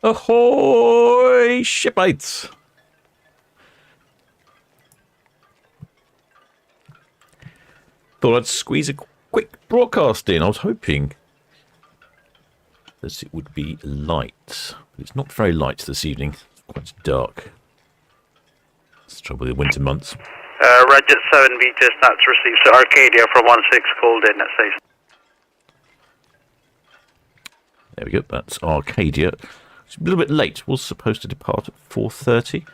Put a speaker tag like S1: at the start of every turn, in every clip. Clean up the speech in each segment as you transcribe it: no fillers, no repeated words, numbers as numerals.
S1: Ahoy, shipmates! Thought I'd squeeze a quick broadcast in. I was hoping that it would be light. But it's not very light this evening. It's quite dark. It's the trouble with the winter months.
S2: Roger 7B, just that's received. So Arcadia from 16 called in at station.
S1: There we go. That's Arcadia. It's a little bit late. Was supposed to depart at 4:30.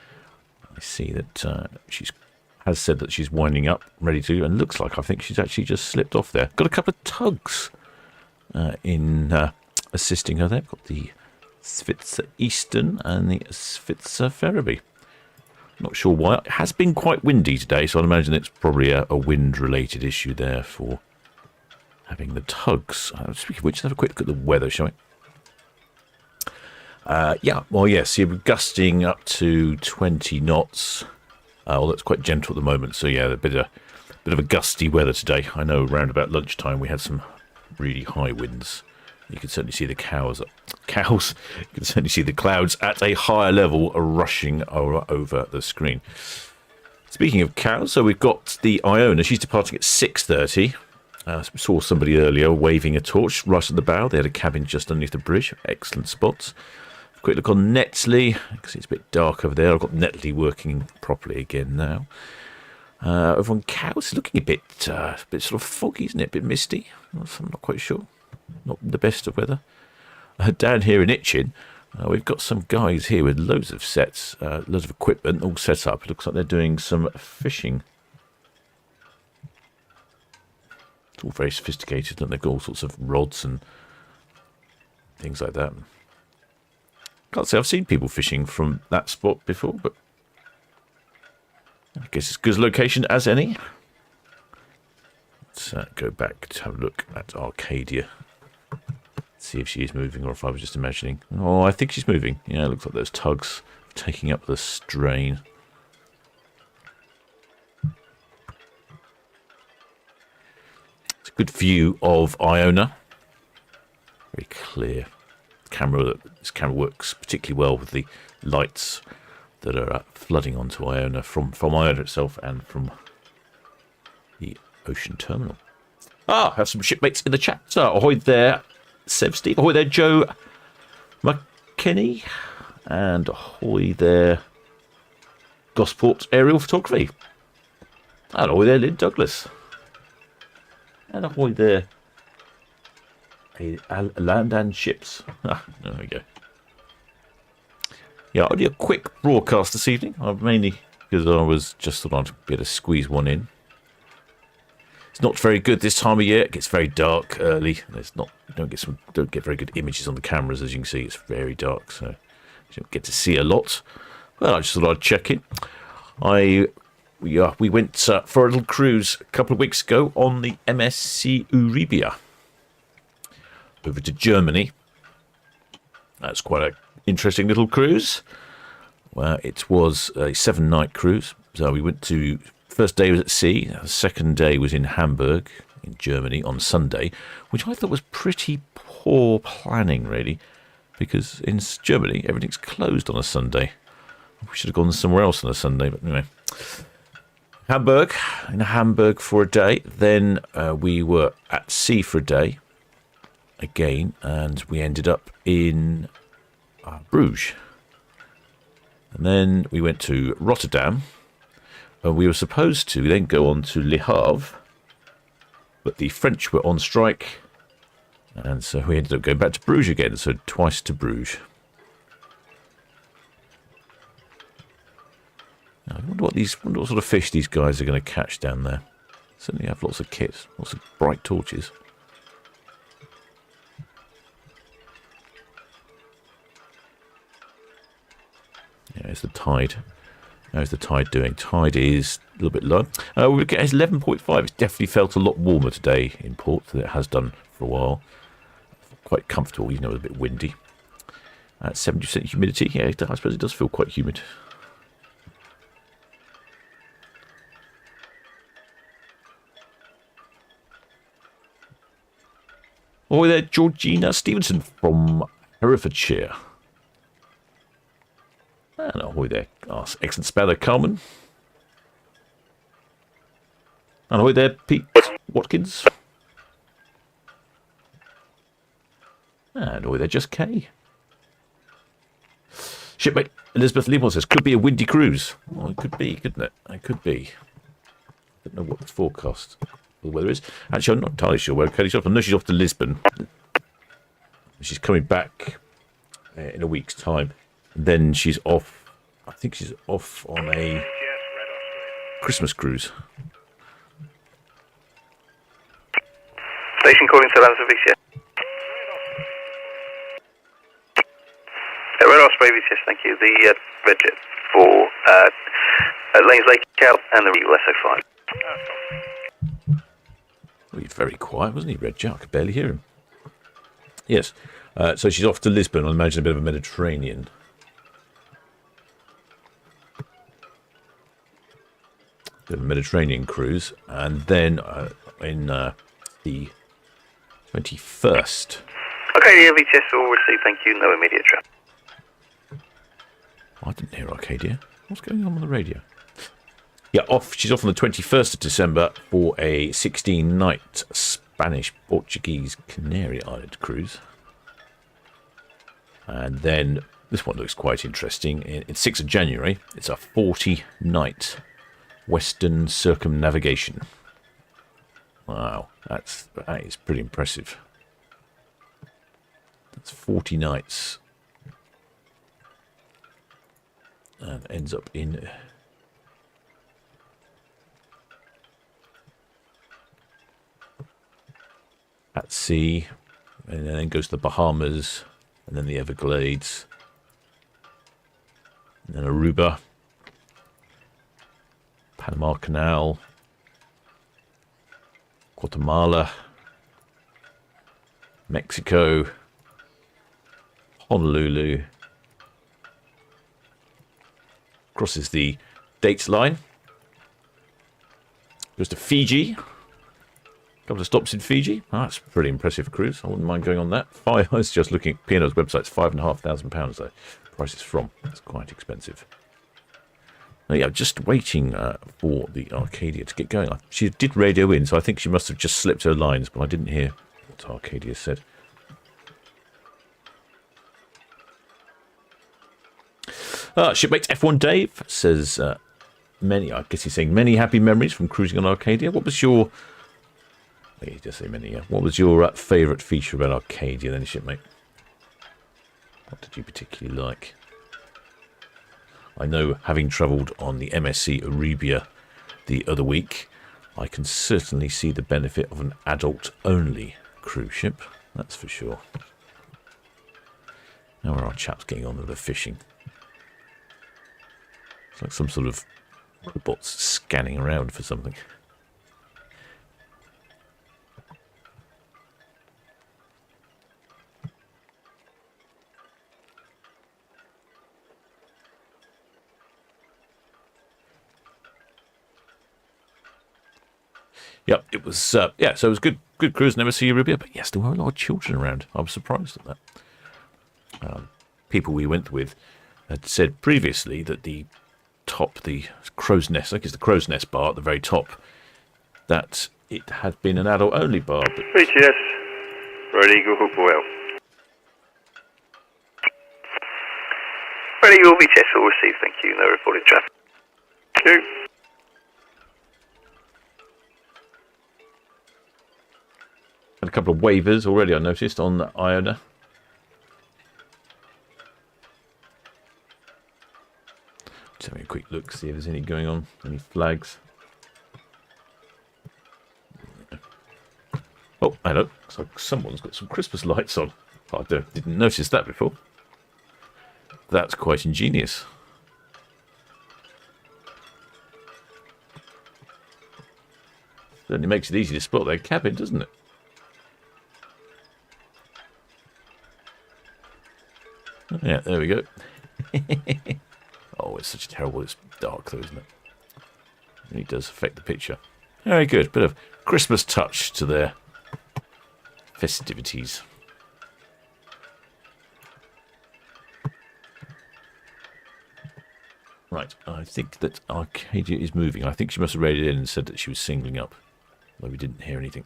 S1: I see that she has said that she's winding up, ready to, and looks like I think she's actually just slipped off there. Got a couple of tugs in assisting her there. Got the Svitzer Eastern and the Svitzer Ferriby. Not sure why. It has been quite windy today, so I'd imagine it's probably a wind-related issue there for having the tugs. Speaking of which, let's have a quick look at the weather, shall we? Yeah, well, yes, you're gusting up to 20 knots. Well, that's quite gentle at the moment, so yeah, a bit of a gusty weather today. I know around about lunchtime we had some really high winds. You can certainly see the cows. You can certainly see the clouds at a higher level rushing over the screen. Speaking of cows, so we've got the Iona. She's departing at 6:30. Saw somebody earlier waving a torch right at the bow. They had a cabin just underneath the bridge. Excellent spots. Quick look on Netley, because it's a bit dark over there. I've got Netley working properly again now. Over on Cows, it's looking a bit sort of foggy, isn't it? A bit misty. I'm not quite sure. Not the best of weather. Down here in Itchin, we've got some guys here with loads of sets, loads of equipment all set up. It looks like they're doing some fishing. It's all very sophisticated, and they've got all sorts of rods and things like that. Can't say I've seen people fishing from that spot before, but I guess it's as good a location as any. Let's go back to have a look at Arcadia. See if she is moving or if I was just imagining. Oh, I think she's moving. Yeah, it looks like those tugs are taking up the strain. It's a good view of Iona. Very clear. This camera works particularly well with the lights that are flooding onto Iona from Iona itself and from the ocean terminal. I have some shipmates in the chat. So, ahoy there, Sev Steve. Ahoy there, Joe McKinney. And ahoy there, Gosport Aerial Photography. And ahoy there, Lynn Douglas. And ahoy there, Land and Ships. There we go. Yeah, only a quick broadcast this evening. Mainly because I was just thought I'd be able to squeeze one in. It's not very good this time of year. It gets very dark early. You don't get very good images on the cameras, as you can see. It's very dark, so you don't get to see a lot. Well, I just thought I'd check in. We went for a little cruise a couple of weeks ago on the MSC Euribia over to Germany. That's quite an interesting little cruise. Well, it was a 7-night cruise. So we went to, first day was at sea, the second day was in Hamburg, in Germany, on Sunday, which I thought was pretty poor planning, really, because in Germany, everything's closed on a Sunday. We should have gone somewhere else on a Sunday, but anyway. In Hamburg for a day. Then we were at sea for a day again, and we ended up in Bruges. And then we went to Rotterdam, and we were supposed to then go on to Le Havre, but the French were on strike, and so we ended up going back to Bruges again, so twice to Bruges. Now, I wonder what sort of fish these guys are going to catch down there. Certainly have lots of kit, lots of bright torches. Yeah, there's the tide. How's the tide doing? Tide is a little bit low. We're getting 11.5. It's definitely felt a lot warmer today in port than it has done for a while. Quite comfortable, even though it was a bit windy. 70% humidity. Yeah, I suppose it does feel quite humid. Oh, there, Georgina Stevenson from Herefordshire. Ahoy there. Oh, excellent spell there, Carmen. And ahoy there, Pete Watkins. And ahoy there, Just K. Shipmate Elizabeth Leamore says, could be a windy cruise. Well, it could be, couldn't it? It could be. I don't know what the forecast of the weather is. Actually, I'm not entirely sure where Katie's off. I know she's off to Lisbon. She's coming back in a week's time. And then she's off, I think she's off on a Christmas cruise.
S2: Station calling Southampton, VCS. Red Osprey, VCS, thank you. The red jet for Lanes Lake out and the Regal SO5.
S1: Well, he's very quiet, wasn't he, Red Jet? I could barely hear him. Yes. So she's off to Lisbon. I imagine a bit of a Mediterranean. Bit of a Mediterranean cruise. And then in the 21st.
S2: Okay, the VTS will receive, thank you. No immediate trap.
S1: I didn't hear Arcadia. What's going on the radio? Yeah, she's off on the 21st of December for a 16-night Spanish-Portuguese Canary Island cruise. And then, this one looks quite interesting. It's 6th of January. It's a 40-night Western circumnavigation. Wow, that is pretty impressive. That's 40 nights. And ends up in at sea, and then goes to the Bahamas, and then the Everglades, and then Aruba, Panama Canal, Guatemala, Mexico, Honolulu, crosses the dates line, goes to Fiji, a couple of stops in Fiji. Oh, that's a pretty impressive cruise. I wouldn't mind going on that. I was just looking at P&O's website. It's £5,500 though. Price is from. It's quite expensive. Now, yeah, just waiting for the Arcadia to get going. She did radio in, so I think she must have just slipped her lines, but I didn't hear what Arcadia said. Shipmate F1 Dave says, I guess he's saying many happy memories from cruising on Arcadia. What was your, he does say many, yeah. What was your favourite feature about Arcadia then, shipmate? What did you particularly like? I know, having travelled on the MSC Arabia the other week, I can certainly see the benefit of an adult-only cruise ship. That's for sure. Now where are our chaps getting on with the fishing? It's like some sort of robots scanning around for something. Yep, it was, so it was good cruise, never see Arabia, but yes, there were a lot of children around. I was surprised at that. People we went with had said previously that the crow's nest, I think it's the crow's nest bar at the very top, that it had been an adult-only bar. But
S2: VTS, Red Eagle, Hook Royal. Red Eagle, VTS will receive, thank you. No reported traffic. Thank you.
S1: Had a couple of waivers already, I noticed, on the Iona. Just having a quick look, see if there's any going on, any flags. Oh, hello. Looks like someone's got some Christmas lights on. I didn't notice that before. That's quite ingenious. Certainly makes it easy to spot their cabin, doesn't it? Yeah, there we go. Oh, it's such a terrible, it's dark though, isn't it? It really does affect the picture. Very good. Bit of Christmas touch to their festivities. Right, I think that Arcadia is moving. I think she must have read it in and said that she was singling up, though we didn't hear anything.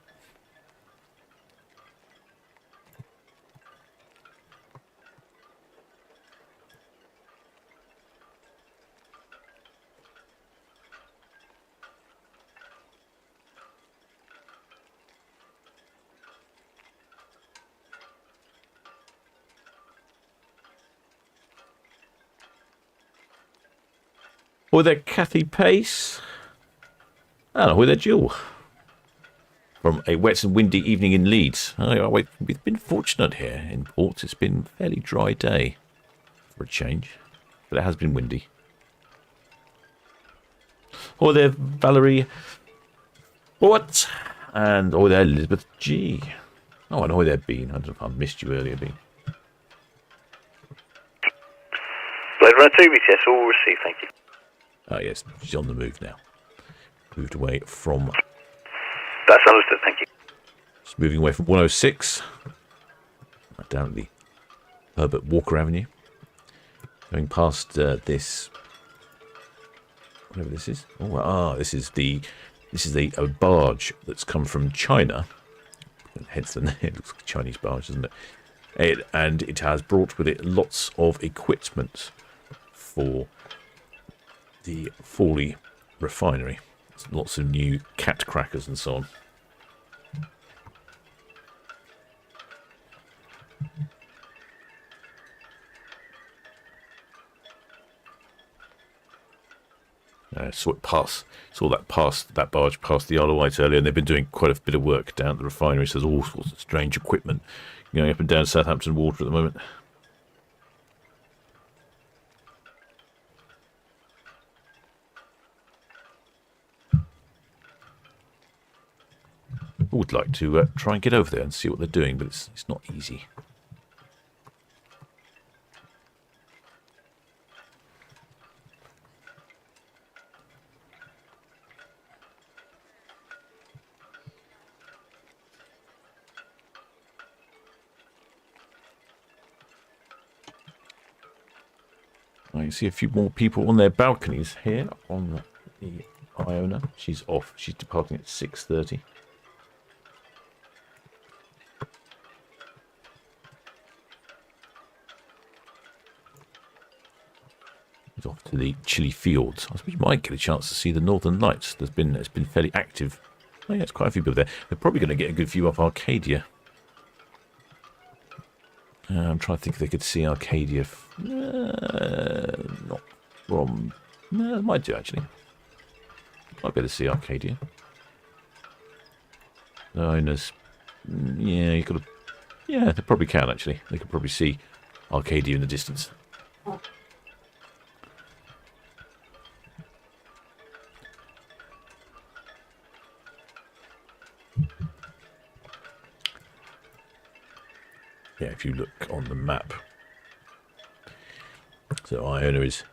S1: Or there, Kathy Pace. Oh, with there, Jill. From a wet and windy evening in Leeds. Oh, we've been fortunate here in port. It's been a fairly dry day for a change, but it has been windy. Or there, Valerie. What? And oh, there, Elizabeth G. Oh, I know where they've been. I don't know if I missed you earlier, Bean.
S2: Blade Runner 2, BTS, all received, thank you.
S1: Oh, yes, she's on the move now. Moved away from...
S2: That's understood, thank you.
S1: She's moving away from 106. Down the Herbert Walker Avenue. Going past this... Whatever this is. Oh, this is a barge that's come from China. Hence the name. It looks like a Chinese barge, doesn't it? And it has brought with it lots of equipment for the Fawley refinery. Lots of new cat crackers and so on. Saw that barge past the Isle of Wight earlier, and they've been doing quite a bit of work down at the refinery. So there's all sorts of strange equipment going up and down Southampton water at the moment. I would like to try and get over there and see what they're doing, but it's not easy. I can see a few more people on their balconies here on the Iona. She's off. She's departing at 6:30. He's off to the Chilly Fields. I suppose you might get a chance to see the Northern Lights. It's been fairly active. Oh yeah, it's quite a few people there. They're probably going to get a good view of Arcadia. I'm trying to think if they could see Arcadia. Not from... No, they might do, actually. Might be able to see Arcadia. Iona's... Yeah, you could... Yeah, they probably can, actually. They could probably see Arcadia in the distance. Yeah, if you look on the map. So Iona is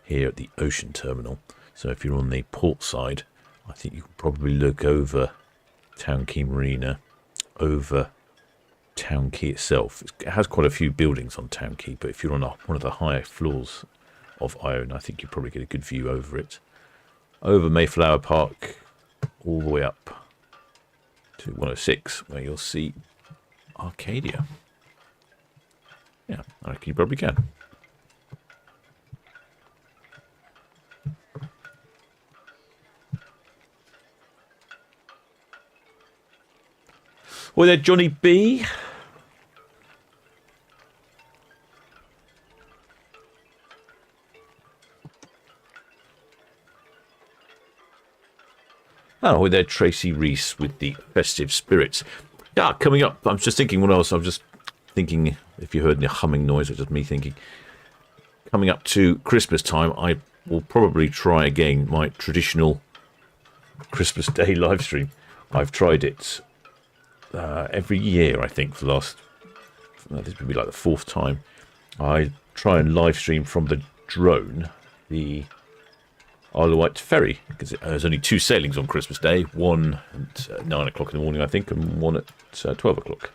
S1: here at the ocean terminal. So if you're on the port side, I think you can probably look over Town Quay Marina, over Town Quay itself. It has quite a few buildings on Town Quay, but if you're on one of the higher floors of Iona, I think you probably get a good view over it. Over Mayflower Park, all the way up to 106, where you'll see Arcadia. Yeah, I reckon you probably can. Well, there, Johnny B. Oh, there, Tracy Reese with the festive spirits. Yeah, coming up. I was just thinking what else. I was just thinking if you heard any humming noise, it's just me thinking. Coming up to Christmas time, I will probably try again my traditional Christmas Day live stream. I've tried it every year, I think, for the last... this would be like the fourth time. I try and live stream from the drone, the Isle of Wight ferry, because there's only two sailings on Christmas Day, one at 9 o'clock in the morning, I think, and one at 12 o'clock.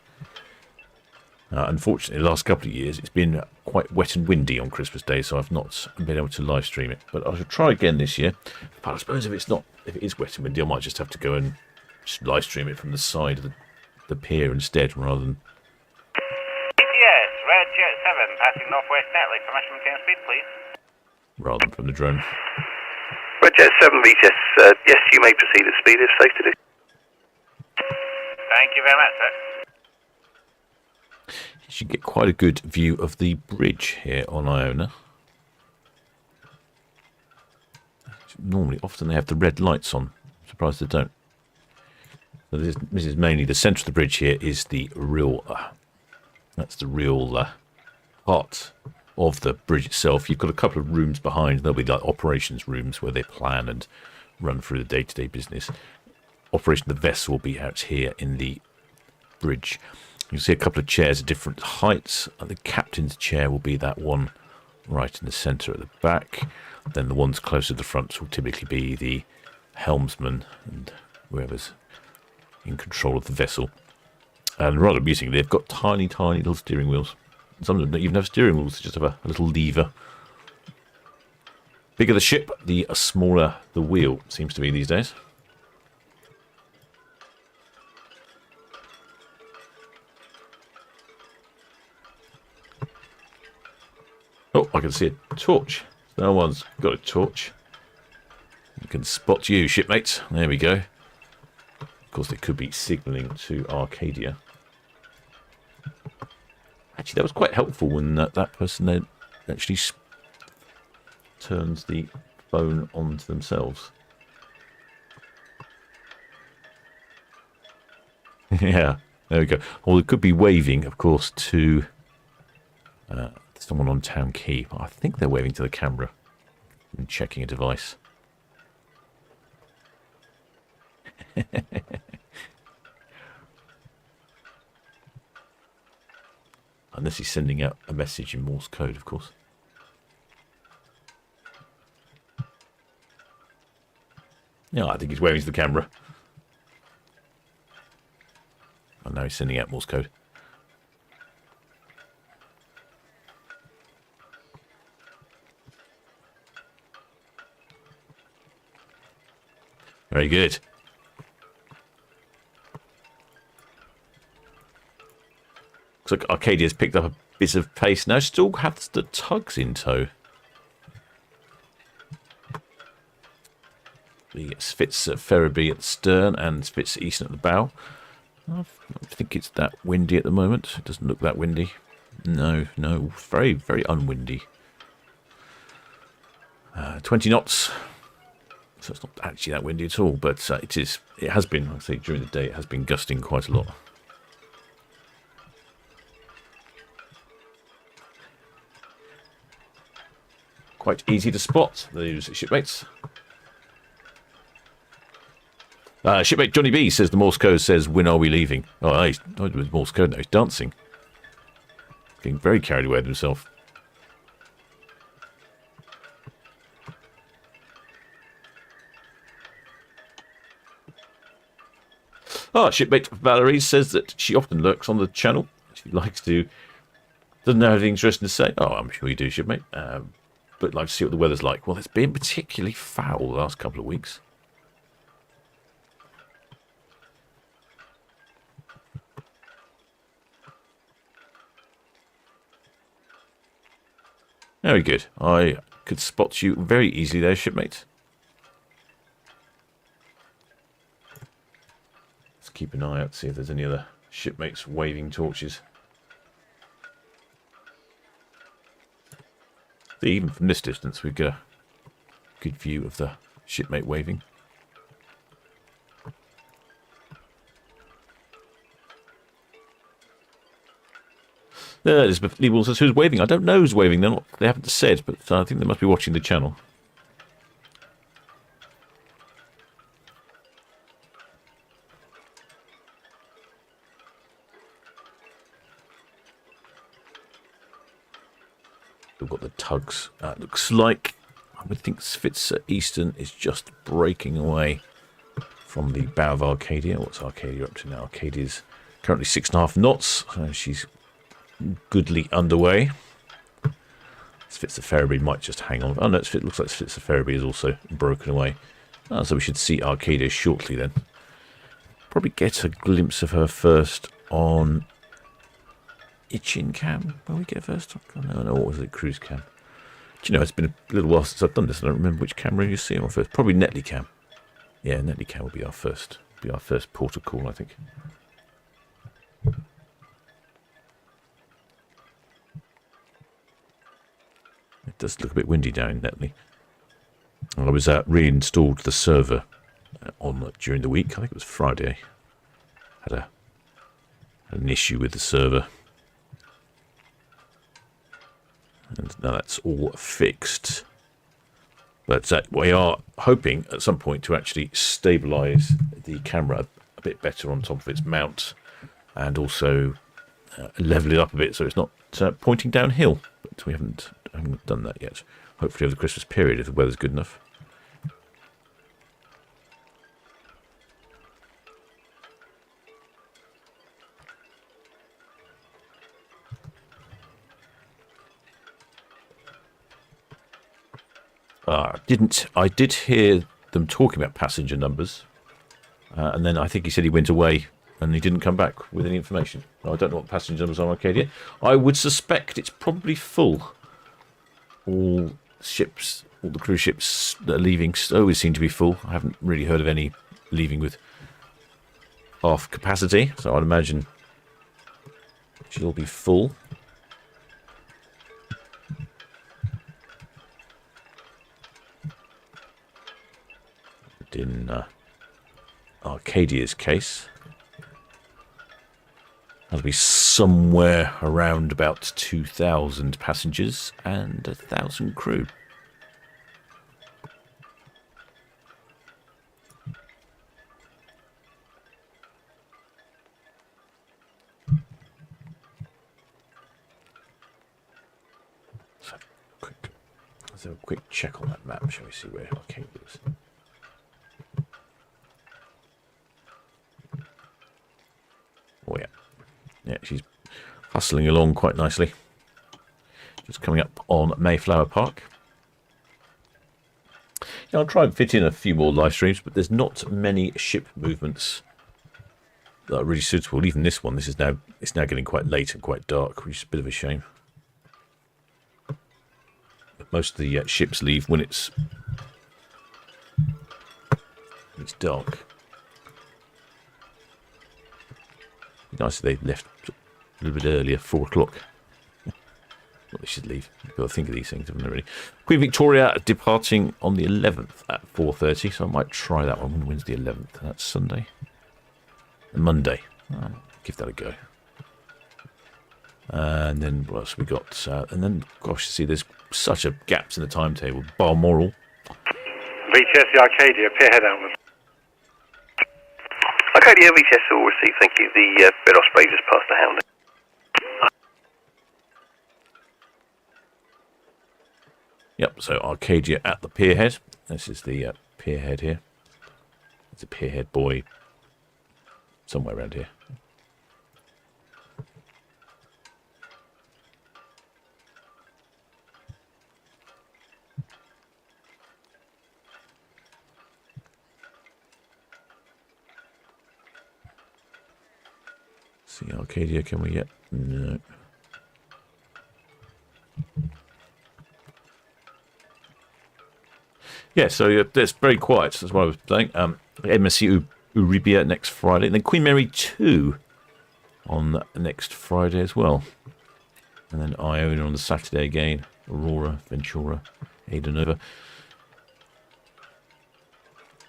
S1: Unfortunately, the last couple of years it's been quite wet and windy on Christmas Day, so I've not been able to live stream it. But I shall try again this year. But I suppose if it is wet and windy, I might just have to go and just live stream it from the side of the pier instead, rather than.
S3: Yes, Red Jet 7 passing northwest Netley. Permission to speed, please.
S1: Rather than from the drone.
S2: Red Jet 7 VTS, yes, you may proceed at speed if safe to do.
S3: Thank you very much, sir.
S1: You should get quite a good view of the bridge here on Iona. Normally, often they have the red lights on. I'm surprised they don't. So this is mainly the centre of the bridge here is the real. That's the real part of the bridge itself. You've got a couple of rooms behind. There'll be like operations rooms where they plan and run through the day-to-day business. Operation of the vessel will be out here in the bridge. You'll see a couple of chairs at different heights. The captain's chair will be that one right in the centre at the back. Then the ones closer to the front will typically be the helmsman and whoever's in control of the vessel. And rather amusingly, they've got tiny, tiny little steering wheels. Some of them don't even have steering wheels, they just have a little lever. Bigger the ship, the smaller the wheel, seems to be these days. Oh, I can see a torch. No one's got a torch. You can spot you, shipmates. There we go. Of course, they could be signalling to Arcadia. Actually, that was quite helpful when that person then actually turns the phone on to themselves. Yeah, there we go. Or it could be waving, of course, to someone on Town Quay. I think they're waving to the camera and checking a device. Unless he's sending out a message in Morse code, of course. Yeah, I think he's waving to the camera. And now he's sending out Morse code. Very good. Looks like Arcadia's picked up a bit of pace now. Still has the tugs in tow. The Spitz Ferriby at the stern and Spitz Eastern at the bow. I think it's that windy at the moment. It doesn't look that windy. No, very, very unwindy. 20 knots. So it's not actually that windy at all, but it is. It has been, I say, during the day, it has been gusting quite a lot. Quite easy to spot those shipmates. Shipmate Johnny B says the Morse code says, "When are we leaving?" Oh, he's not with Morse code now. He's dancing, getting very carried away with himself. Shipmate Valerie says that she often lurks on the channel. She likes to, doesn't have anything interesting to say. Oh, I'm sure you do, shipmate. But like to see what the weather's like. Well, it's been particularly foul the last couple of weeks. Very good. I could spot you very easily there, shipmate. Let's keep an eye out, see if there's any other shipmates waving torches. See, even from this distance, we've got a good view of the shipmate waving. Elizabeth Liebel says, who's waving? I don't know who's waving. They haven't said, but I think they must be watching the channel. We've got the tugs. Looks like, I would think Spitz Eastern is just breaking away from the bow of Arcadia. What's Arcadia up to now? Arcadia's currently 6.5 knots. She's goodly underway. Spitzer Ferriby might just hang on. Oh no, it looks like Spitzer Ferriby is also broken away. So we should see Arcadia shortly then. Probably get a glimpse of her first on Itchin cam. Will we get first? Oh, no, what was it? Cruise cam. Do you know, it's been a little while since I've done this. I don't remember which camera you see on first. Probably Netley cam. Yeah, Netley cam will be our first port of call, I think. It does look a bit windy down in Netley. I was reinstalled the server during the week. I think it was Friday. Had an issue with the server, and now that's all fixed. But we are hoping at some point to actually stabilise the camera a bit better on top of its mount, and also level it up a bit so it's not pointing downhill. But we haven't done that yet. Hopefully over the Christmas period if the weather's good enough. I did hear them talking about passenger numbers, and then I think he said he went away and he didn't come back with any information. I don't know what passenger numbers are on Arcadia. I would suspect it's probably full. All the cruise ships that are leaving always seem to be full. I haven't really heard of any leaving with half capacity, so I'd imagine she'll be full. But in Arcadia's case, that'll be somewhere around about 2,000 passengers and 1,000 crew. So, let's have a quick check on that map, shall we see where Arcadia is. Oh yeah. Yeah, she's hustling along quite nicely. Just coming up on Mayflower Park. Yeah, I'll try and fit in a few more live streams, but there's not many ship movements that are really suitable. Even this one, it's now getting quite late and quite dark, which is a bit of a shame. But most of the ships leave when it's dark. Nice if they left a little bit earlier, 4 o'clock. Well, they should leave. You've got to think of these things, haven't they, really? Queen Victoria departing on the 11th at 4:30, so I might try that one. When's the 11th? That's Sunday. Monday. I'll give that a go. And then what else we got? And then, gosh, see, there's such a gaps in the timetable. Balmoral.
S4: VTS the Arcadia, pier head outwards.
S2: Arcadia, VTS all received, thank you. The Red Osprey just passed the Hound.
S1: Yep, so Arcadia at the pier head. This is the pier head here. There's a pier head boy somewhere around here. See Arcadia, can we get? No. Yeah, so it's very quiet. That's what I was saying. MSC Uribia next Friday. And then Queen Mary 2 on next Friday as well. And then Iona on the Saturday again. Aurora, Ventura, Ada Nova.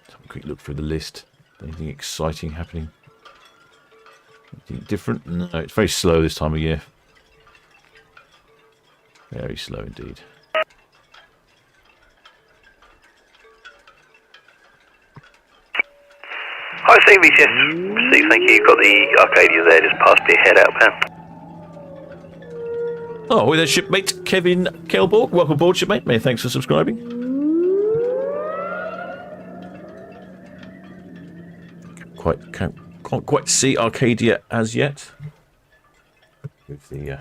S1: Let's have a quick look through the list. Anything exciting happening? Anything different? No, it's very slow this time of year. Very slow indeed.
S2: Hi, CVCS. Steve, thank you. You've got the Arcadia there, just past the head outbound.
S1: Oh, with their shipmate Kevin Kelborg. Welcome aboard, shipmate. Many thanks for subscribing. Can't quite see Arcadia as yet. With the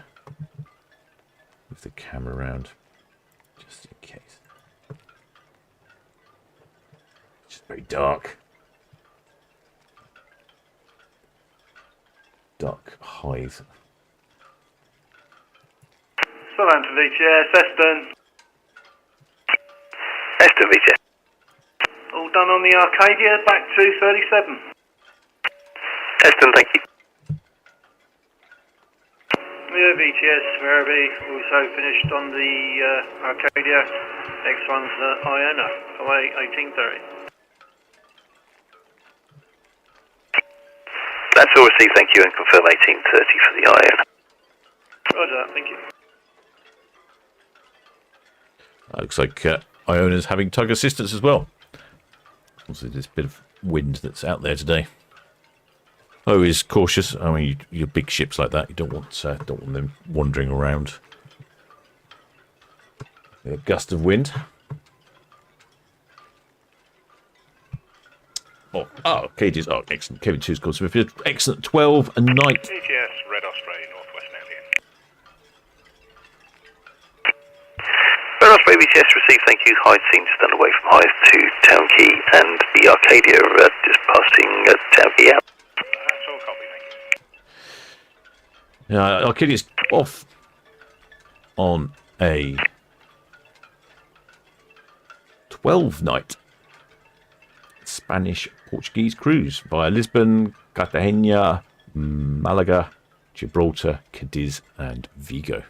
S1: the camera around, just in case. It's just very dark. Dark highs.
S4: Southampton VTS, Eston.
S2: Eston VTS.
S4: All done on the Arcadia, back to 37.
S2: Eston, thank you.
S4: Yeah, VTS, Verity, also finished on the Arcadia. Next one's Iona, away 1830.
S2: That's all received, thank you, and confirm 1830 for the Iona.
S4: Roger that, thank you.
S1: Looks like Iona's having tug assistance as well. Also, there's a bit of wind that's out there today. Always cautious. I mean, your big ships like that, you don't want them wandering around. A gust of wind. Oh, Arcadia's. Oh, excellent. Kevin 2's called Smith. Excellent. 12 a night.
S3: VTS, Red Osprey, Northwest Netley.
S2: Red Osprey VTS received, thank you. Hyde seems to stand away from Hyde to Town Quay, and the Arcadia just passing Town Quay out.
S3: That's all copy, thank you.
S1: Arcadia's off on a 12-night Spanish-Portuguese cruise via Lisbon, Cartagena, Malaga, Gibraltar, Cadiz, and Vigo.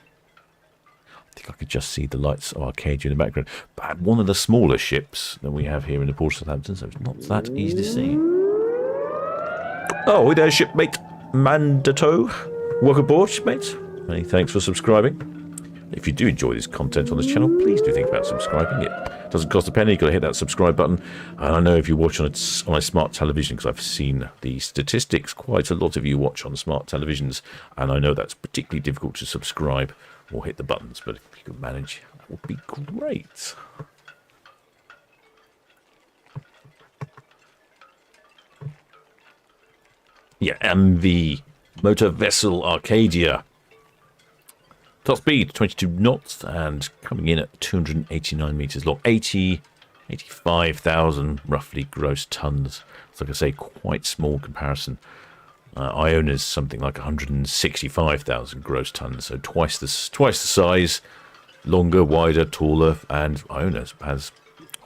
S1: I think I could just see the lights of Arcadia in the background. But one of the smaller ships that we have here in the port of Southampton, so it's not that easy to see. Oh, there's shipmate Mandato. Welcome aboard, shipmate. Many thanks for subscribing. If you do enjoy this content on this channel, please do think about subscribing. It doesn't cost a penny. You've got to hit that subscribe button. And I know if you watch on a smart television, because I've seen the statistics, quite a lot of you watch on smart televisions, and I know that's particularly difficult to subscribe or hit the buttons, but if you could manage, that would be great. Yeah, and the motor vessel Arcadia. Top speed, 22 knots, and coming in at 289 metres long. 85,000 roughly gross tons. So like I say, quite small comparison. Iona's something like 165,000 gross tons, so twice the size, longer, wider, taller, and Iona has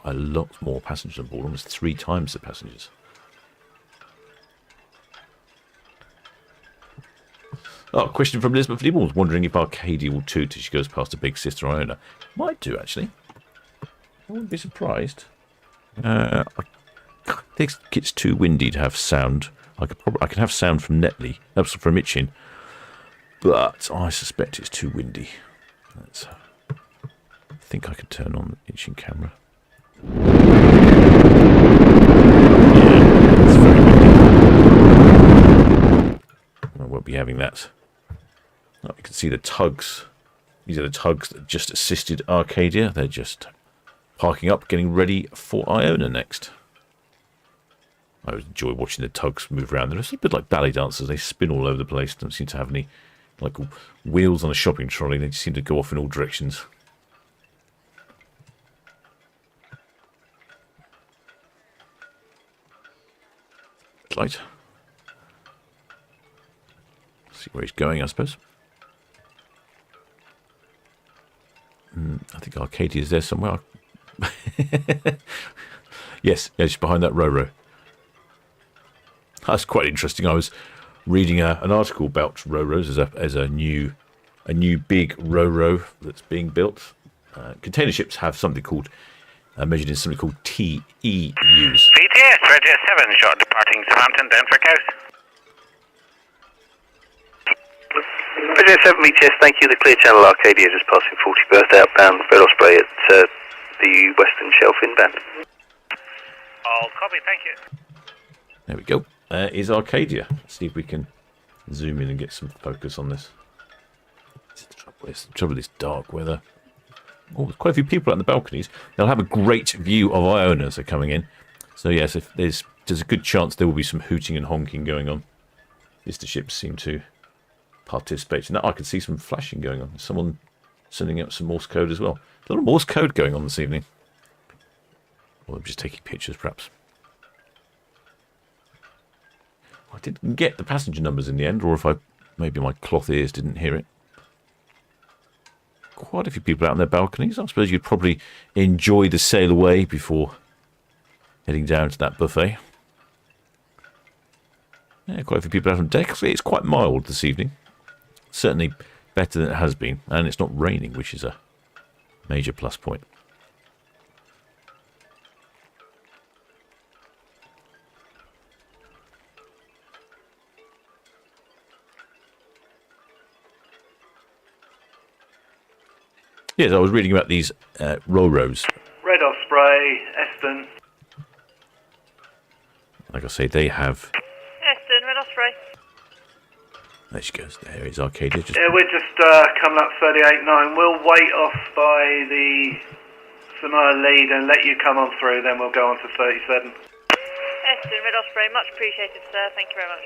S1: a lot more passengers on board, almost 3 times the passengers. Oh, question from Elizabeth Lieber's wondering if Arcadia will toot as she goes past her big sister Iona. Might do, actually. I wouldn't be surprised. I think it's too windy to have sound. I can have sound from Netley, from Itchin, but I suspect it's too windy. I think I could turn on the Itchin camera. Yeah, it's very windy. I won't be having that. Oh, you can see the tugs. These are the tugs that just assisted Arcadia. They're just parking up, getting ready for Iona next. I always enjoy watching the tugs move around. They're a bit like ballet dancers. They spin all over the place. Don't seem to have any like wheels on a shopping trolley. They just seem to go off in all directions. Light. See where he's going, I suppose. I think Arcadia is there somewhere. Yes, just behind that Ro-Ro. That's quite interesting. I was reading an article about Ro-Ros as a new big Ro-Ro that's being built. Container ships have something called measured in something called TEUs.
S3: VTS, Red 7, short departing Southampton, down for Coast.
S2: Red 7 VTS, thank you. The Clear Channel Arcadia just passing 40 berth outbound. Red Osprey at the Western Shelf inbound.
S3: All copy, thank you.
S1: There we go. Is Arcadia. Let's see if we can zoom in and get some focus on this. It's the trouble with this dark weather. Oh, there's quite a few people out in the balconies. They'll have a great view of Iona as they're coming in. So yes, if there's a good chance there will be some hooting and honking going on. Visitor ships seem to participate in that. I can see some flashing going on. Someone sending out some Morse code as well. A lot of Morse code going on this evening. Or I'm just taking pictures, perhaps. I didn't get the passenger numbers in the end, or if maybe my cloth ears didn't hear it. Quite a few people out on their balconies. I suppose you'd probably enjoy the sail away before heading down to that buffet. Yeah, quite a few people out on deck. It's quite mild this evening. Certainly better than it has been, and it's not raining, which is a major plus point. Yes, I was reading about these Ro-Ros.
S4: Red Osprey, Eston.
S1: Like I say, they have...
S3: Eston, Red Osprey.
S1: There she goes. There is Arcadia.
S4: Yeah, we're just coming up 38.9. We'll wait off by the Sonora lead and let you come on through, then we'll go on to 37.
S3: Eston, Red Osprey, much appreciated, sir. Thank you very much.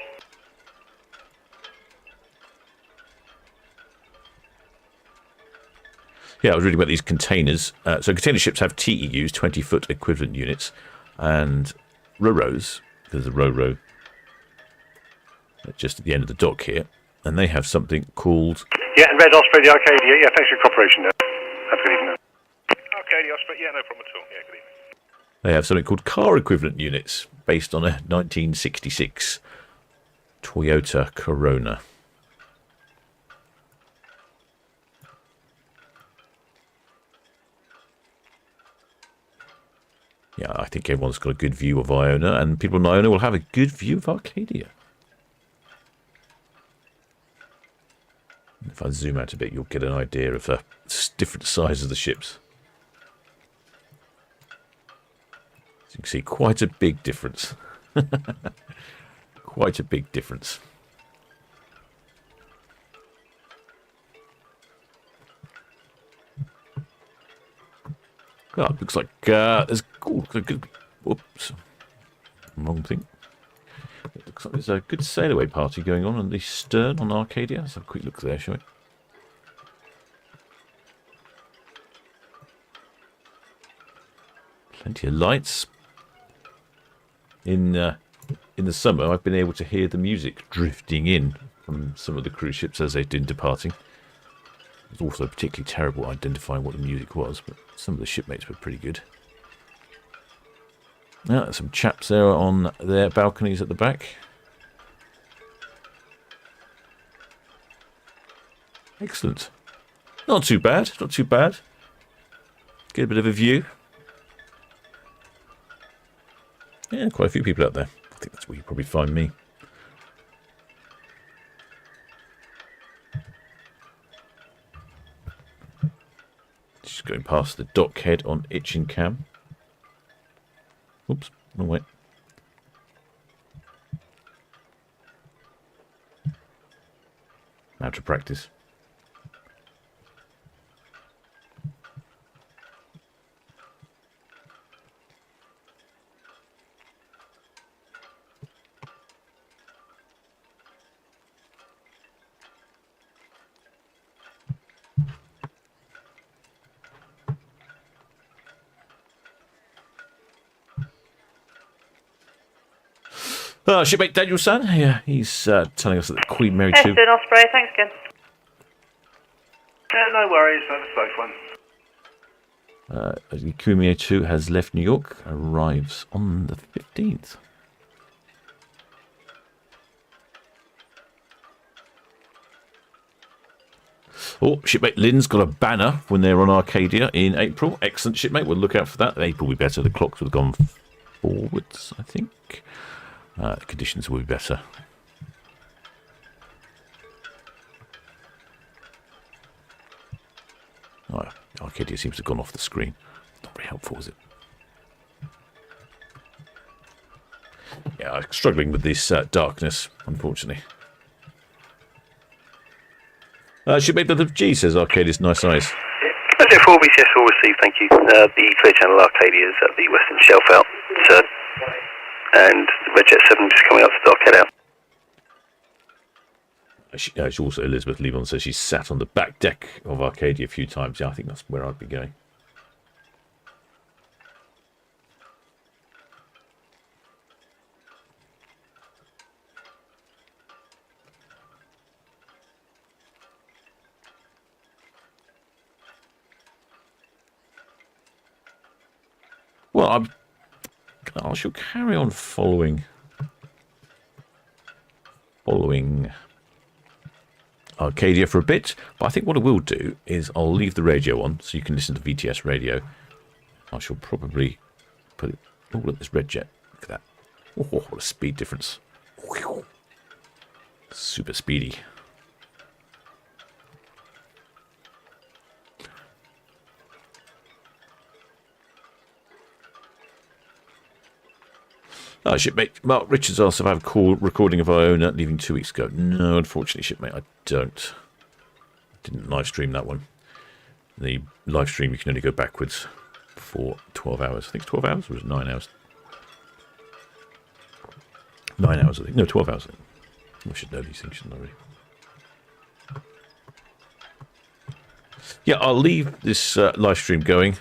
S1: Yeah, I was reading about these containers. So container ships have TEUs, 20-foot equivalent units, and Ro-Ros, there's a Ro-Ro just at the end of the dock here, and they have something called...
S5: Yeah, and Red Osprey, the Arcadia. Yeah, thanks for your cooperation there. Have a good evening.
S3: Arcadia, Osprey, yeah, no problem at all. Yeah, good evening.
S1: They have something called car equivalent units, based on a 1966 Toyota Corona. Yeah, I think everyone's got a good view of Iona, and people in Iona will have a good view of Arcadia. If I zoom out a bit, you'll get an idea of the different sizes of the ships. As you can see, quite a big difference. Quite a big difference. Oh, it looks like there's a good. Whoops, wrong thing. It looks like there's a good sail away party going on the stern on Arcadia. Let's have a quick look there, shall we? Plenty of lights. In the summer, I've been able to hear the music drifting in from some of the cruise ships as they've been departing. It was also particularly terrible identifying what the music was, but some of the shipmates were pretty good. Now, there's some chaps there on their balconies at the back. Excellent. Not too bad, not too bad. Get a bit of a view. Yeah, quite a few people out there. I think that's where you probably find me. Just going past the dock head on Itchingham. Oops, wrong way. Out of practice. Shipmate Daniel San, yeah, he's telling us that the Queen Mary 2...
S3: Eston, Osprey, thanks again.
S4: No worries, that's a safe one.
S1: The Queen Mary 2 has left New York, arrives on the 15th. Oh, shipmate Lynn's got a banner when they're on Arcadia in April. Excellent, shipmate. We'll look out for that. April will be better. The clocks would have gone forwards, I think. The conditions will be better. Oh, Arcadia seems to have gone off the screen. Not very helpful, is it? Yeah, I'm struggling with this darkness, unfortunately. Shipmate WG says Arcadia's nice eyes.
S2: Project 4 busiest will receive, thank you. The Clear Channel Arcadia is at the western shelf out, and Red Jet 7 just coming up to dock, head out.
S1: She also, Elizabeth Levon says she's sat on the back deck of Arcadia a few times. Yeah, I think that's where I'd be going. Well, I shall carry on following Arcadia for a bit, but I think what I will do is I'll leave the radio on so you can listen to VTS radio. I shall probably put it... Oh, look, this red jet. Look at that. Oh, what a speed difference. Super speedy. Shipmate Mark Richards asked if I have a call recording of Iona leaving 2 weeks ago. No, unfortunately, shipmate, I don't. Didn't live stream that one. The live stream, you can only go backwards for 12 hours. I think it's 12 hours, or was it 9 hours? 9 hours, I think. No, 12 hours, I think. I should know these things, shouldn't I, really? Yeah, I'll leave this live stream going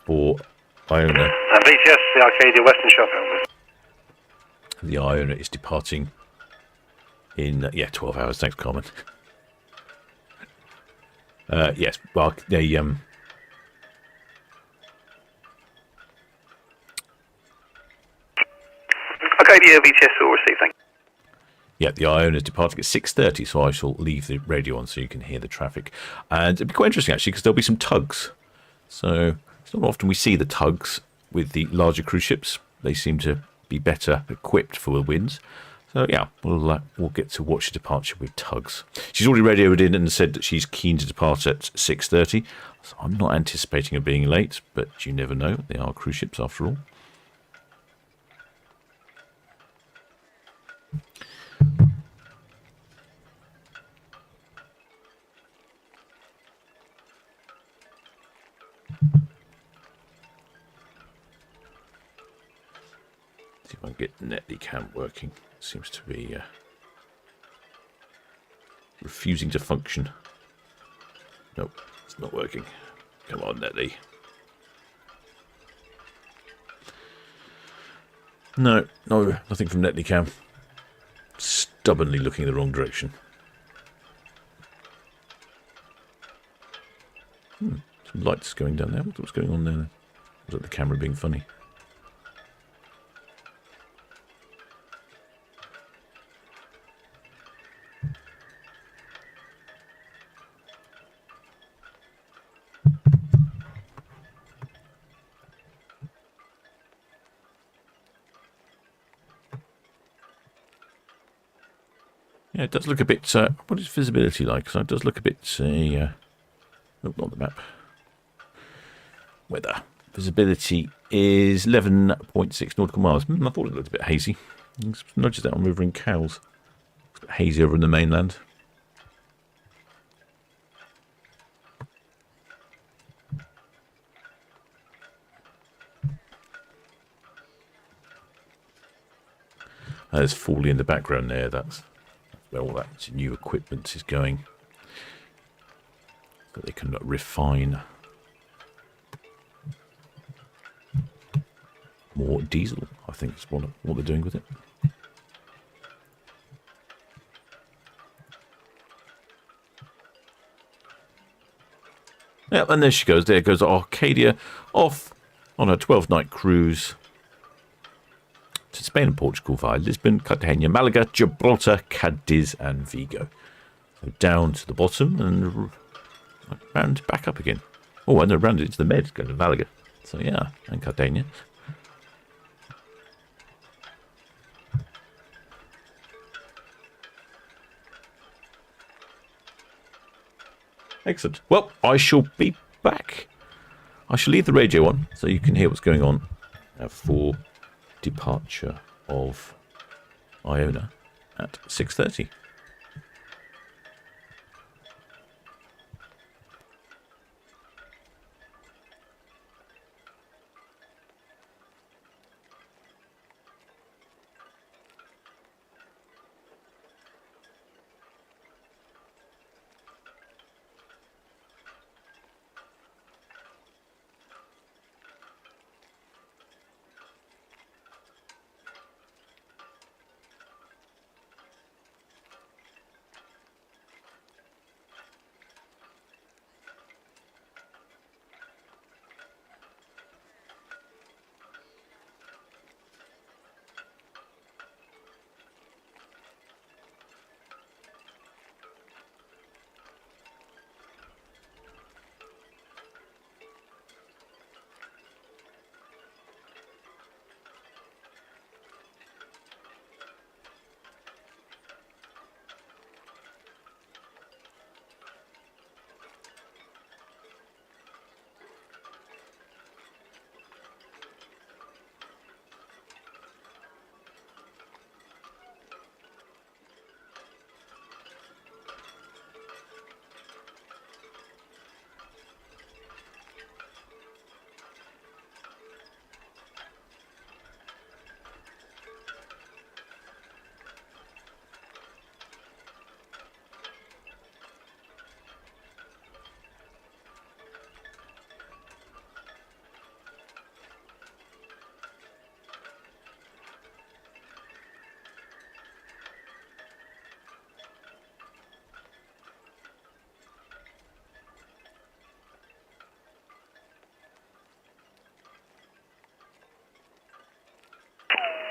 S1: for Iona.
S5: VTS, the Arcadia Western Shuttle.
S1: The Iona is departing in 12 hours. Thanks, Carmen. Yes, well, they
S2: Arcadia VTS will receive, thank you.
S1: Yeah, the Iona is departing at 6:30, so I shall leave the radio on so you can hear the traffic. And it'll be quite interesting, actually, because there'll be some tugs. So it's not often we see the tugs with the larger cruise ships. They seem to be better equipped for the winds. So, yeah, we'll get to watch the departure with tugs. She's already radioed in and said that she's keen to depart at 6:30. So I'm not anticipating her being late, but you never know. They are cruise ships after all. See if I can get Netley Cam working. Seems to be refusing to function. Nope, it's not working. Come on, Netley. No, nothing from Netley Cam. Stubbornly looking in the wrong direction. Some lights going down there. What's going on there? Was that the camera being funny? Yeah, it does look a bit... what is visibility like? So it does look a bit... oh, not the map. Weather. Visibility is 11.6 nautical miles. I thought it looked a bit hazy. Noticed that on River and Cowes. It's a bit hazy over in the mainland. There's Fawley in the background there. That's where all that new equipment is going. That they can refine more diesel, I think is what they're doing with it. Yeah, and there she goes. There goes Arcadia off on her 12-night cruise to Spain and Portugal via Lisbon, Cartagena, Malaga, Gibraltar, Cadiz and Vigo. So down to the bottom and round back up again. Oh, and then round into the Med, going to Malaga. So yeah, and Cartagena. Excellent. Well, I shall be back. I shall leave the radio on so you can hear what's going on for departure of Iona at 6:30.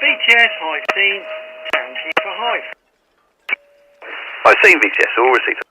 S4: BTS, I've seen Town Quay for Hive.
S2: I've seen VTS, all received.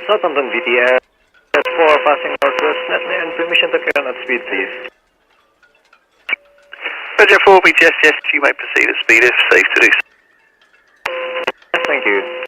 S6: Southampton VTR at 4 passing northwest Netley and permission to carry on at speed, please.
S2: Roger 4 BTS, yes, you may proceed at speed if safe to do so.
S6: Yes, thank you.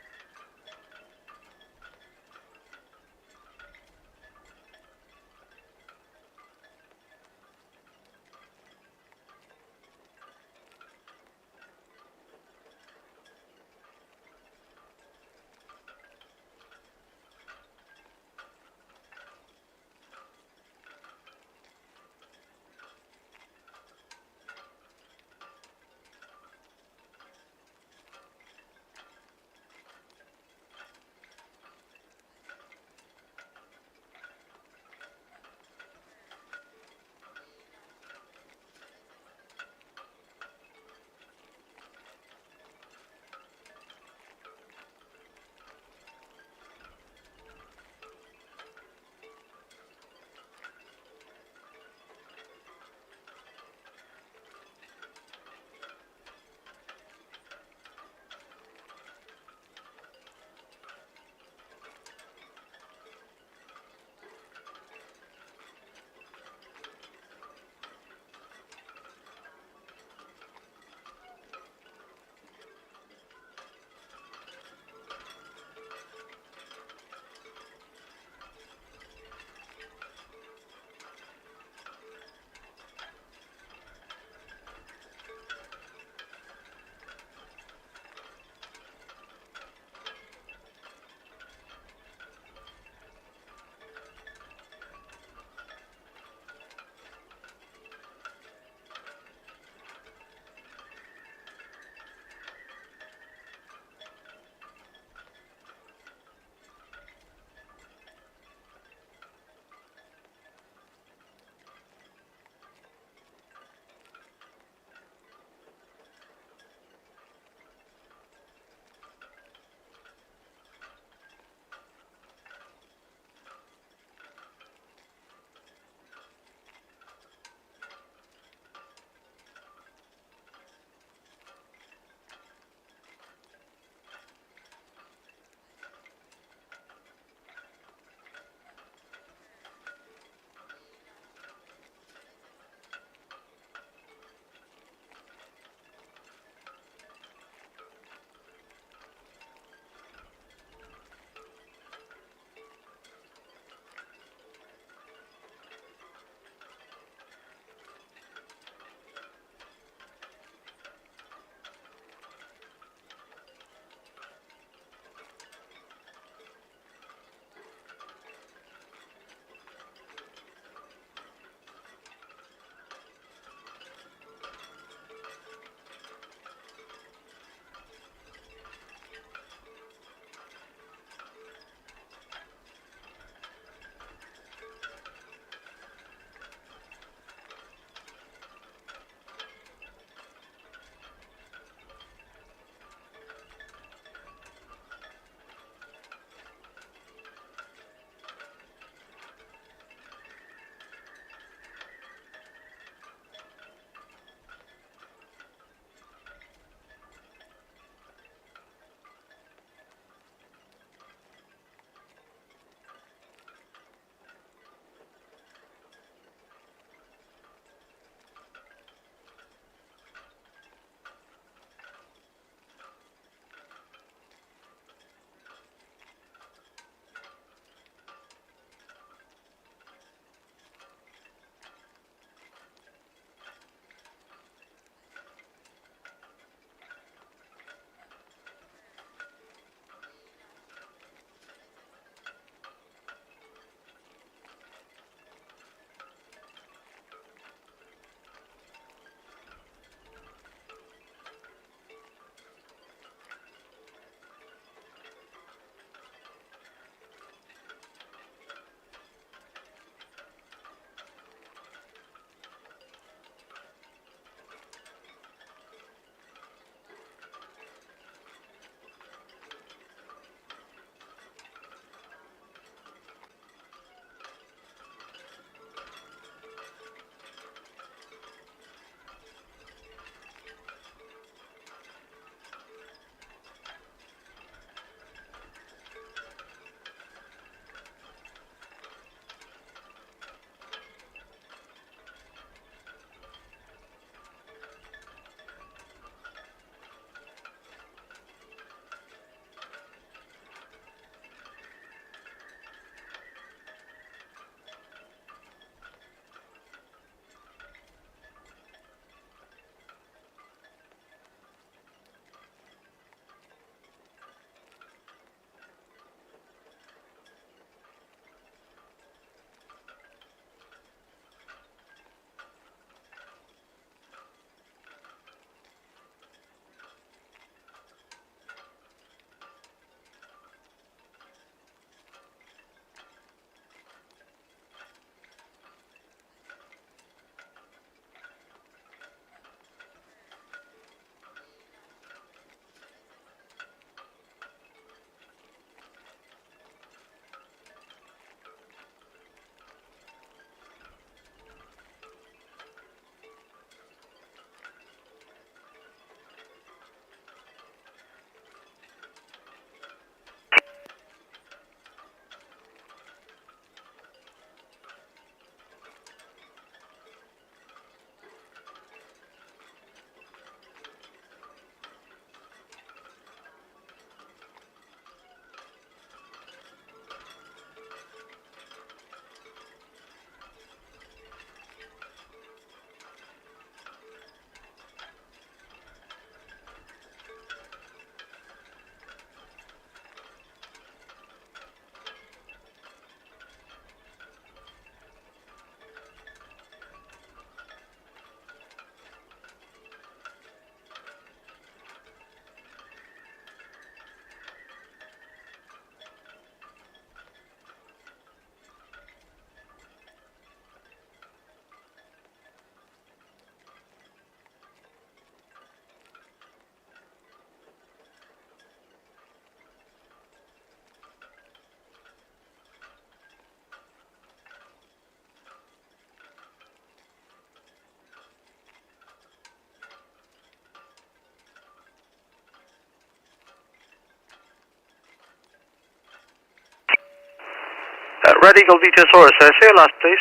S2: Red Eagle VTS Horus, say your last, please.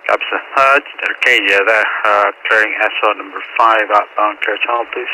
S2: Copy, sir. Arcadia there, clearing SO number 5, outbound clear channel, please.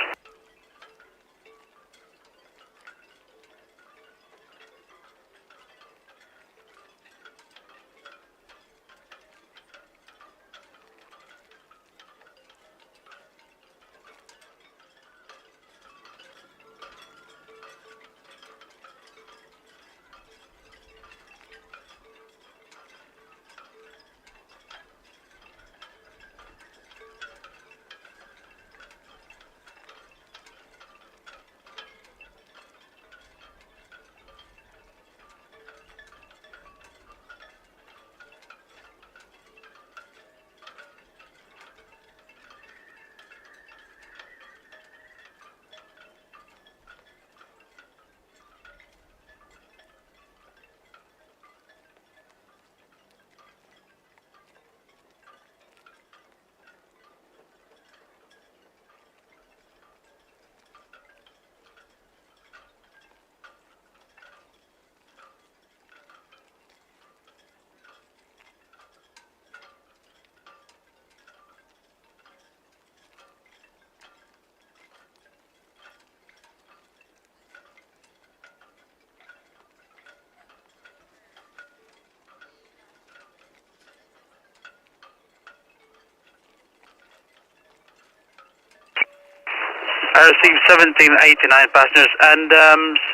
S2: I received 1789 passengers, and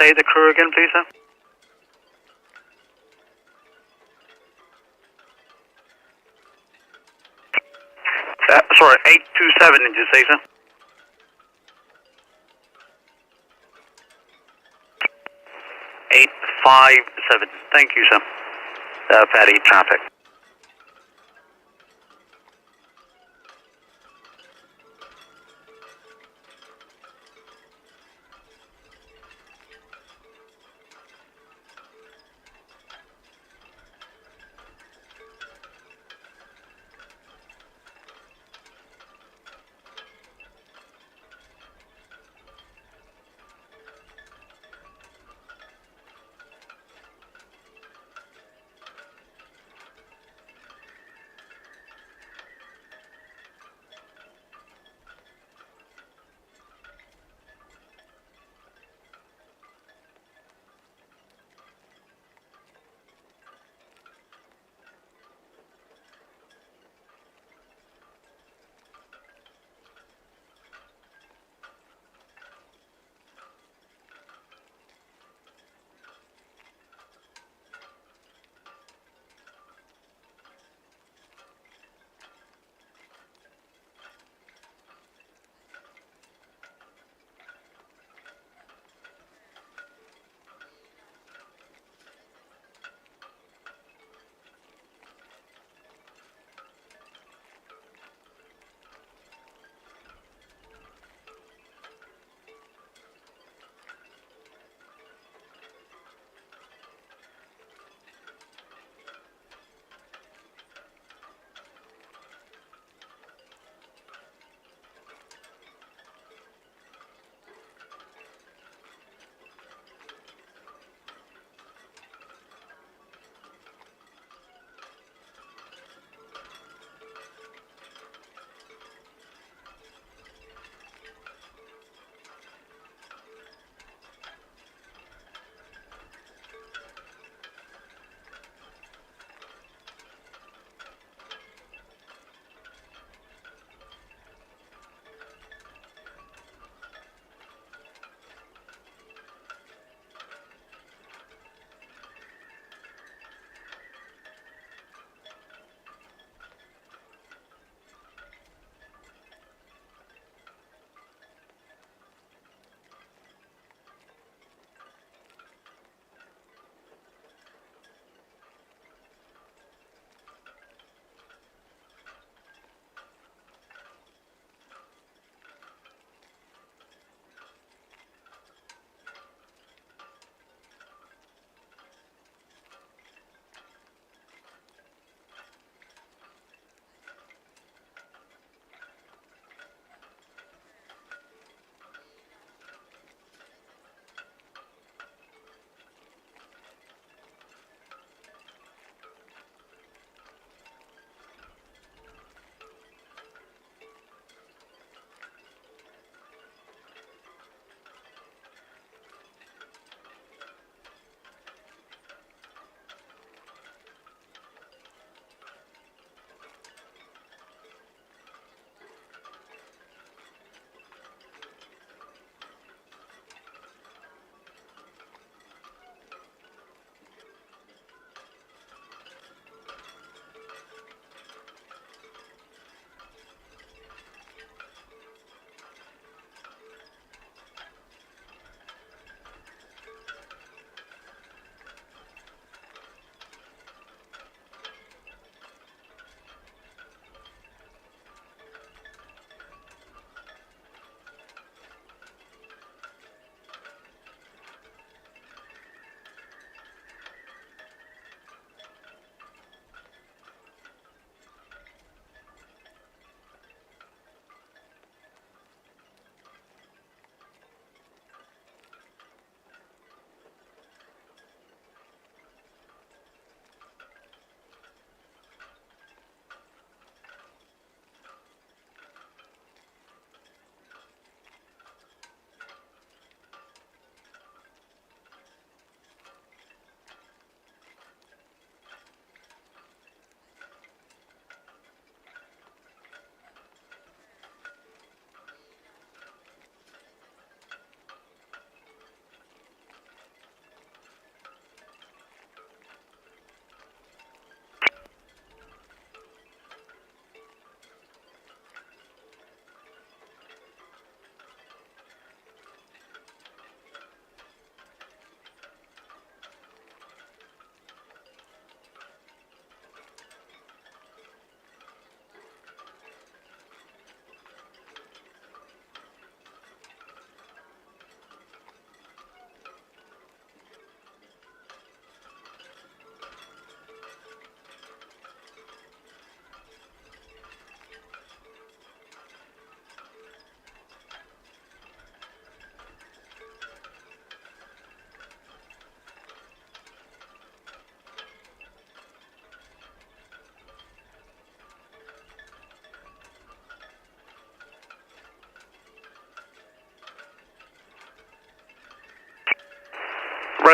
S2: say the crew again, please, sir. Sorry, 827, did you say, sir? 857, thank you, sir. Fatty traffic.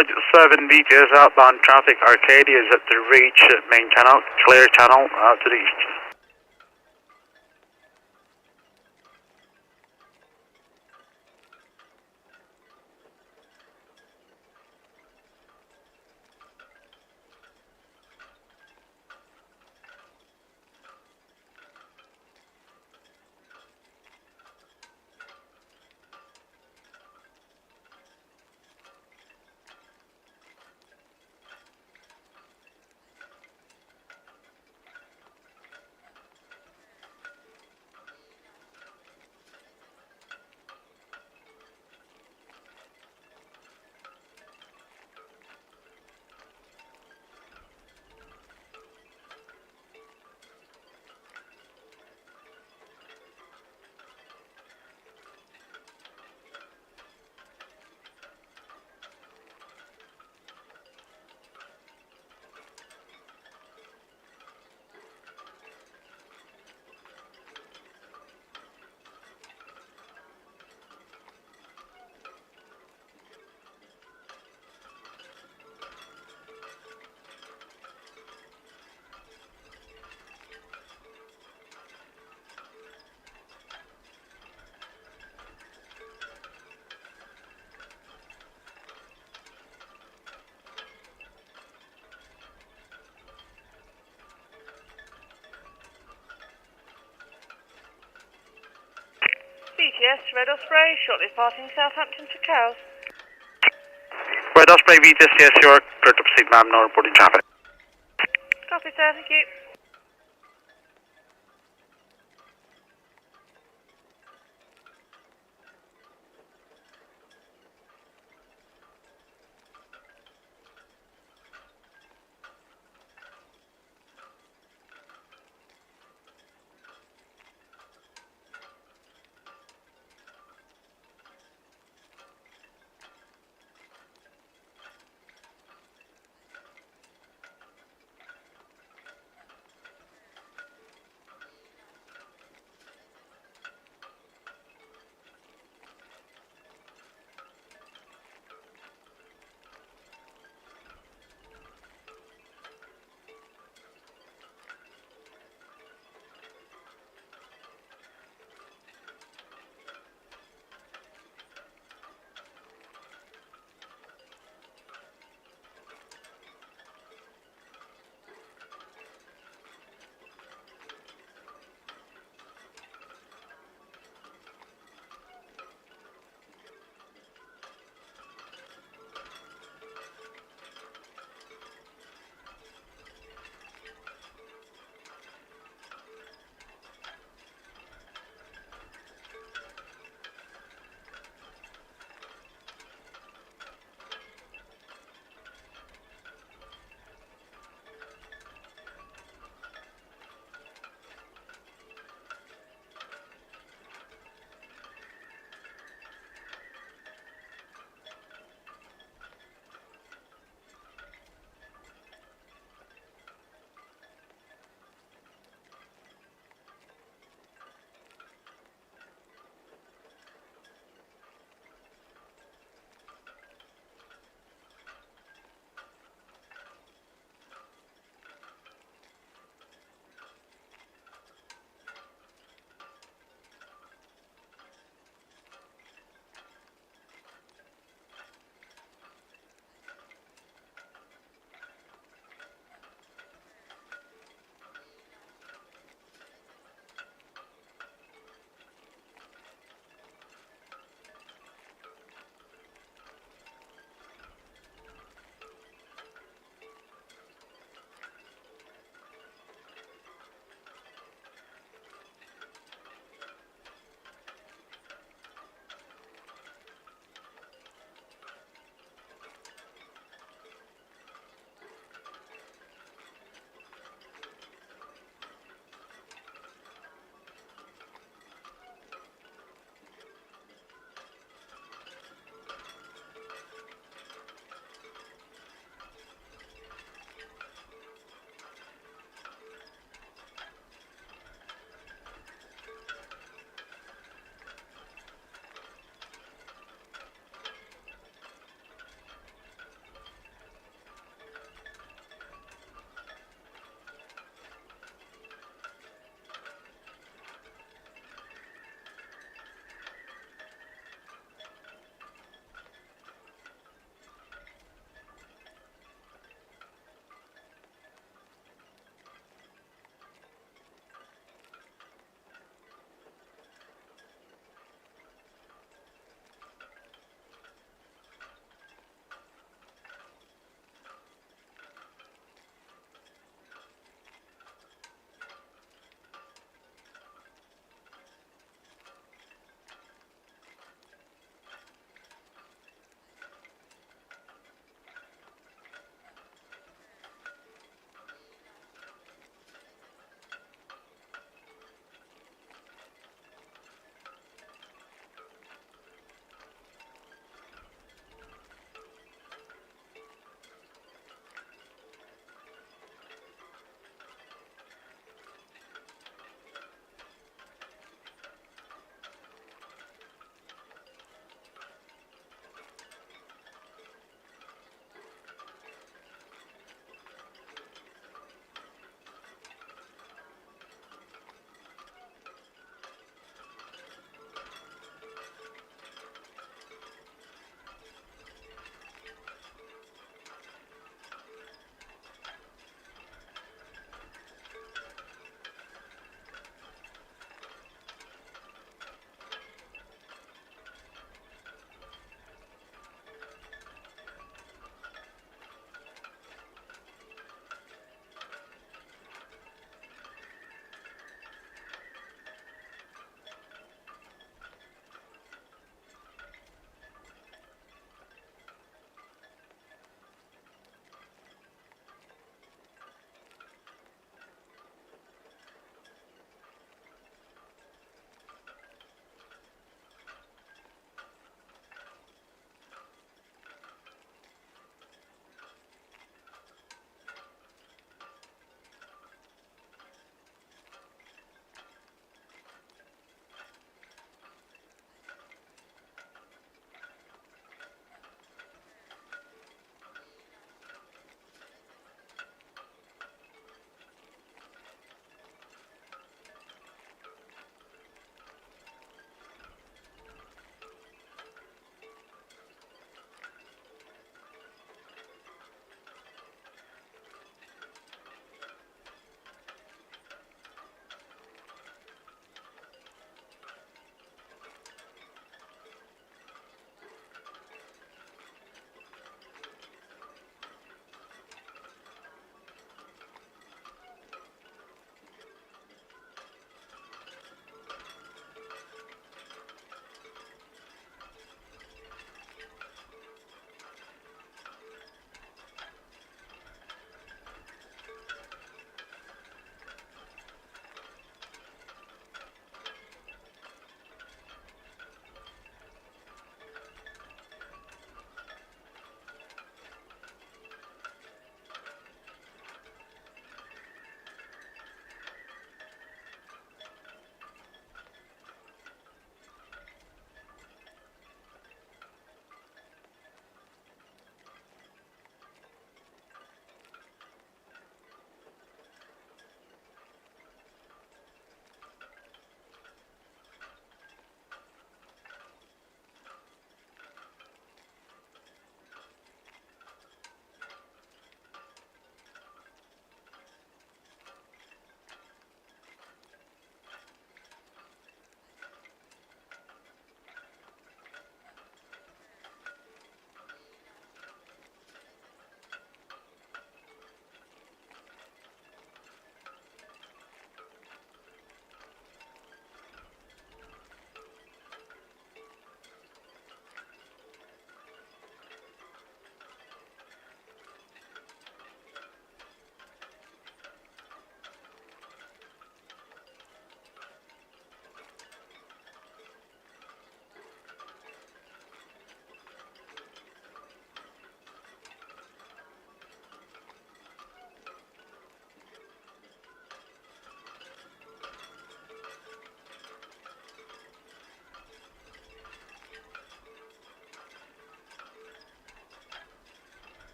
S5: Red 7 BTS outbound traffic. Arcadia is at the reach main channel, clear channel to the east.
S7: BTS, Red Osprey, shortly departing Southampton to Cowes.
S5: Red Osprey BTS, yes, you are clear to proceed, ma'am, no reporting traffic.
S7: Copy, sir, thank you.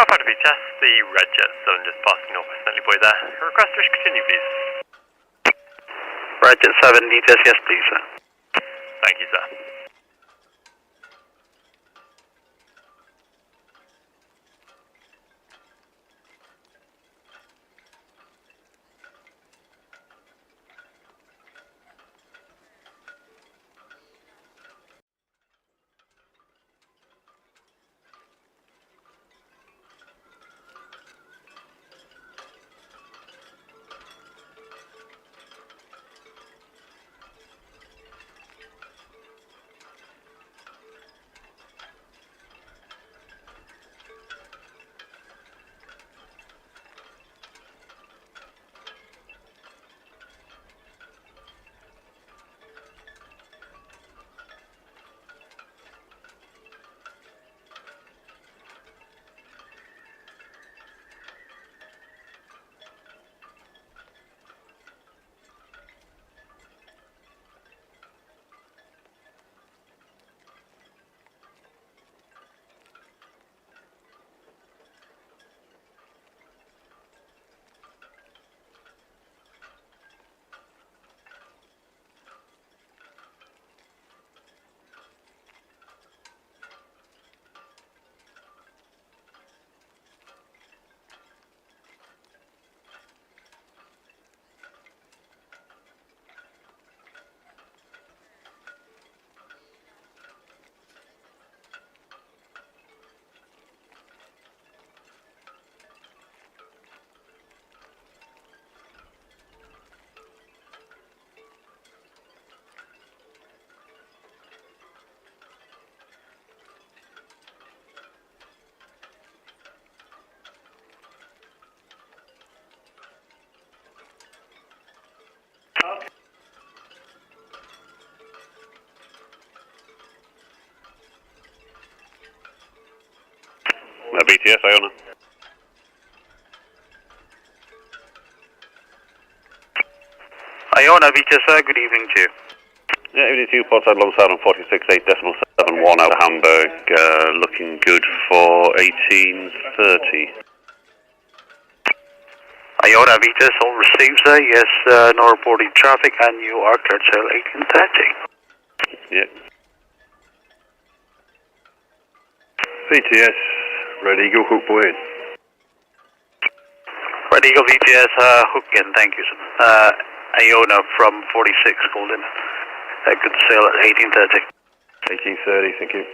S5: Alpha to VHS, the red jet 7 just passing Northwest Netley Buoy there. Request to continue, please.
S2: Red jet 7, VHS, yes please, sir.
S5: Thank you, sir.
S8: BTS, Iona.
S2: Iona, VHS, good evening to you.
S8: Yeah, evening to you, Port Side alongside on 46.8.71 out of Hamburg, looking good for 1830.
S2: Iona, VHS, all received, sir. Yes, no reporting traffic, and you are cleared sail 1830.
S8: Yeah.
S9: VTS, Red Eagle, hook buoy in.
S2: Red Eagle, VTS, hook in, thank you, sir. Iona from 46 called in. Good sail at 1830.
S9: 1830, thank you.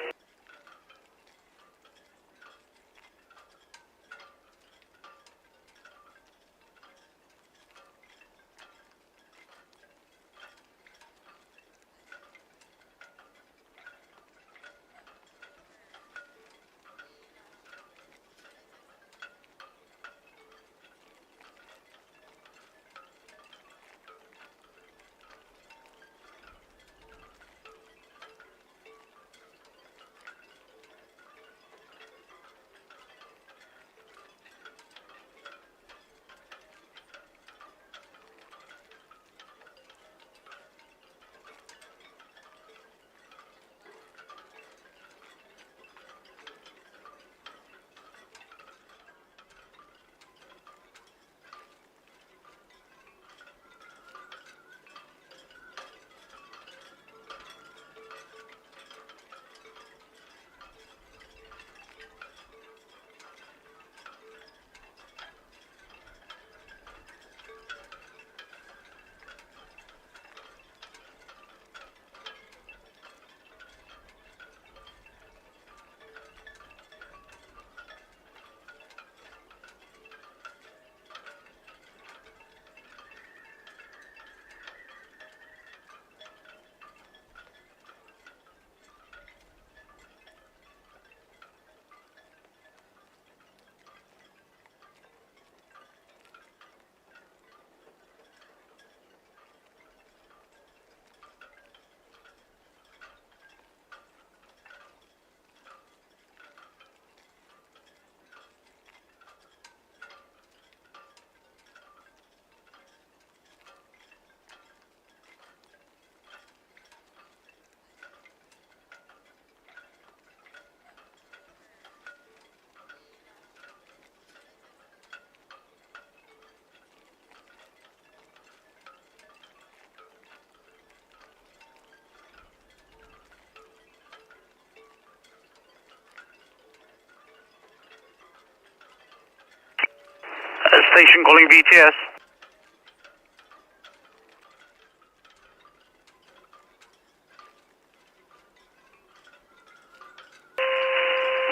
S5: Station calling VTS.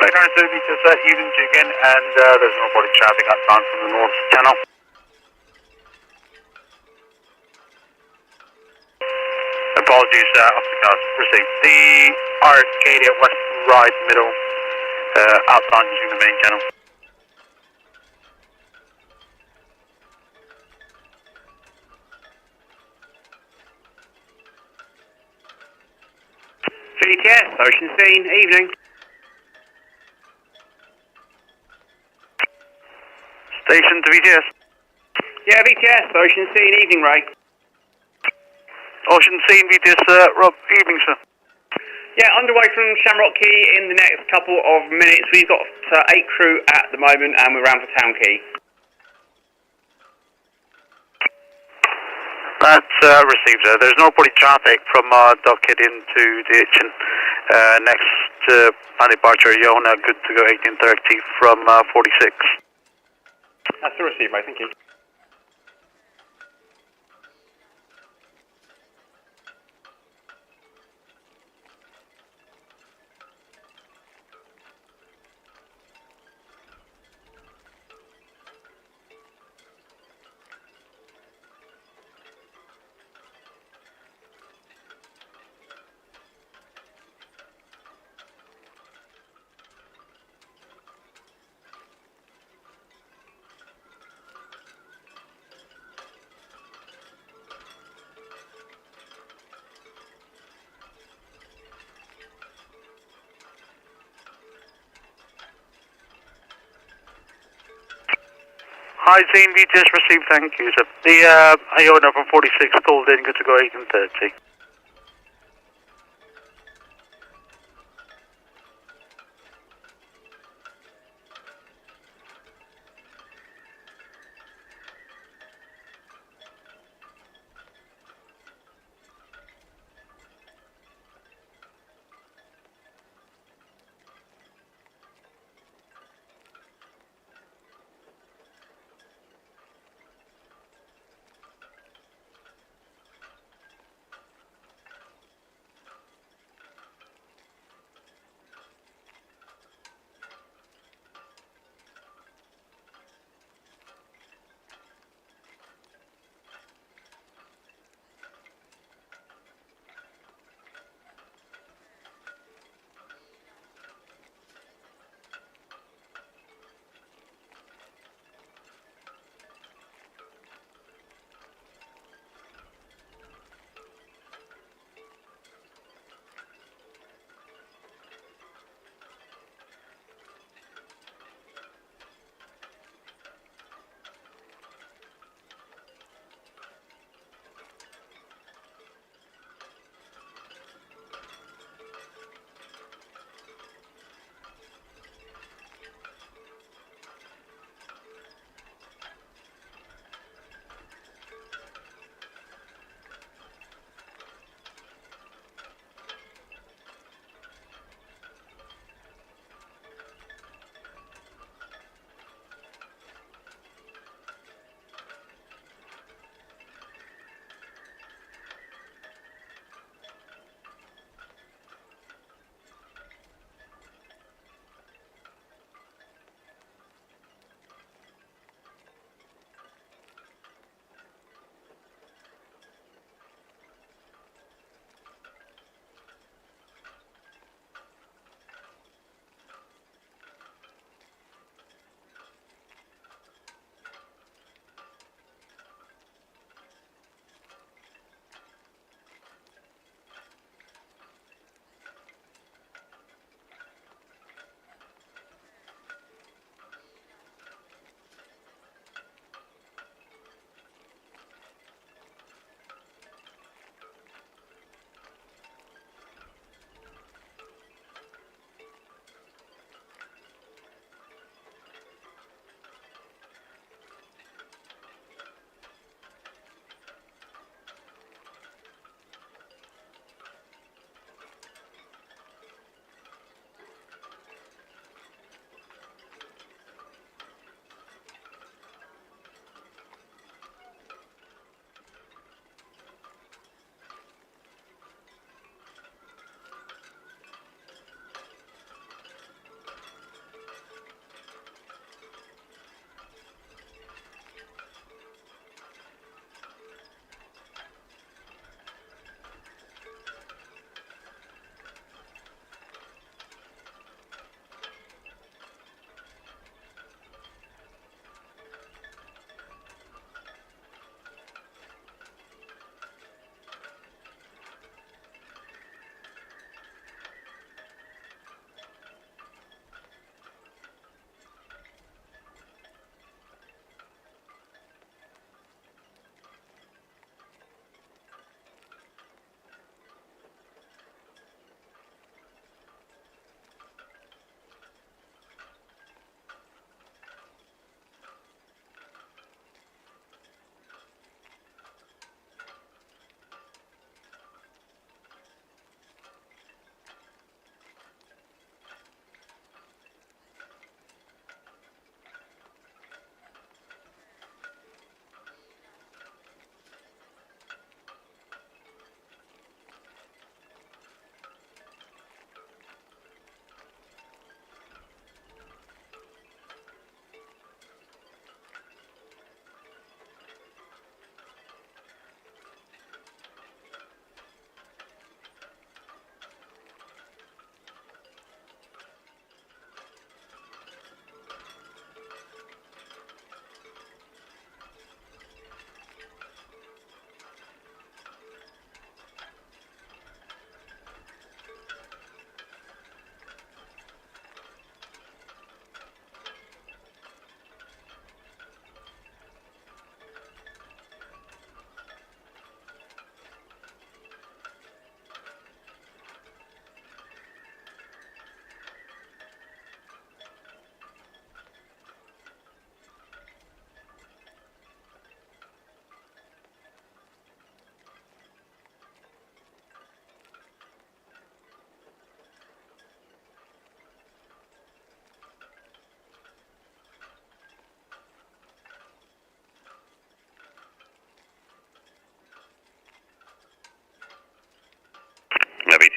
S5: Current VTS evening again, and there's no body traffic outbound from the North Channel. Apologies, Opticast received. The Arcadia West right middle outbound using the main channel. VTS, Ocean Scene, evening. Station to VTS. Yeah, VTS, Ocean Scene, evening, Ray.
S2: Ocean Scene, VTS, Rob, evening, sir.
S5: Yeah, underway from Shamrock Quay in the next couple of minutes. We've got 8 crew at the moment, and we're round for Town Quay.
S2: That's received, sir. There's no body traffic from Dockhead into the Itchen. Next on departure, Iona, good to go 1830 from 46.
S9: That's the receive, mate. Thank you.
S2: Hi, Zane, VTS received, thank you, sir. The Iona from 46 called in, good to go 1830.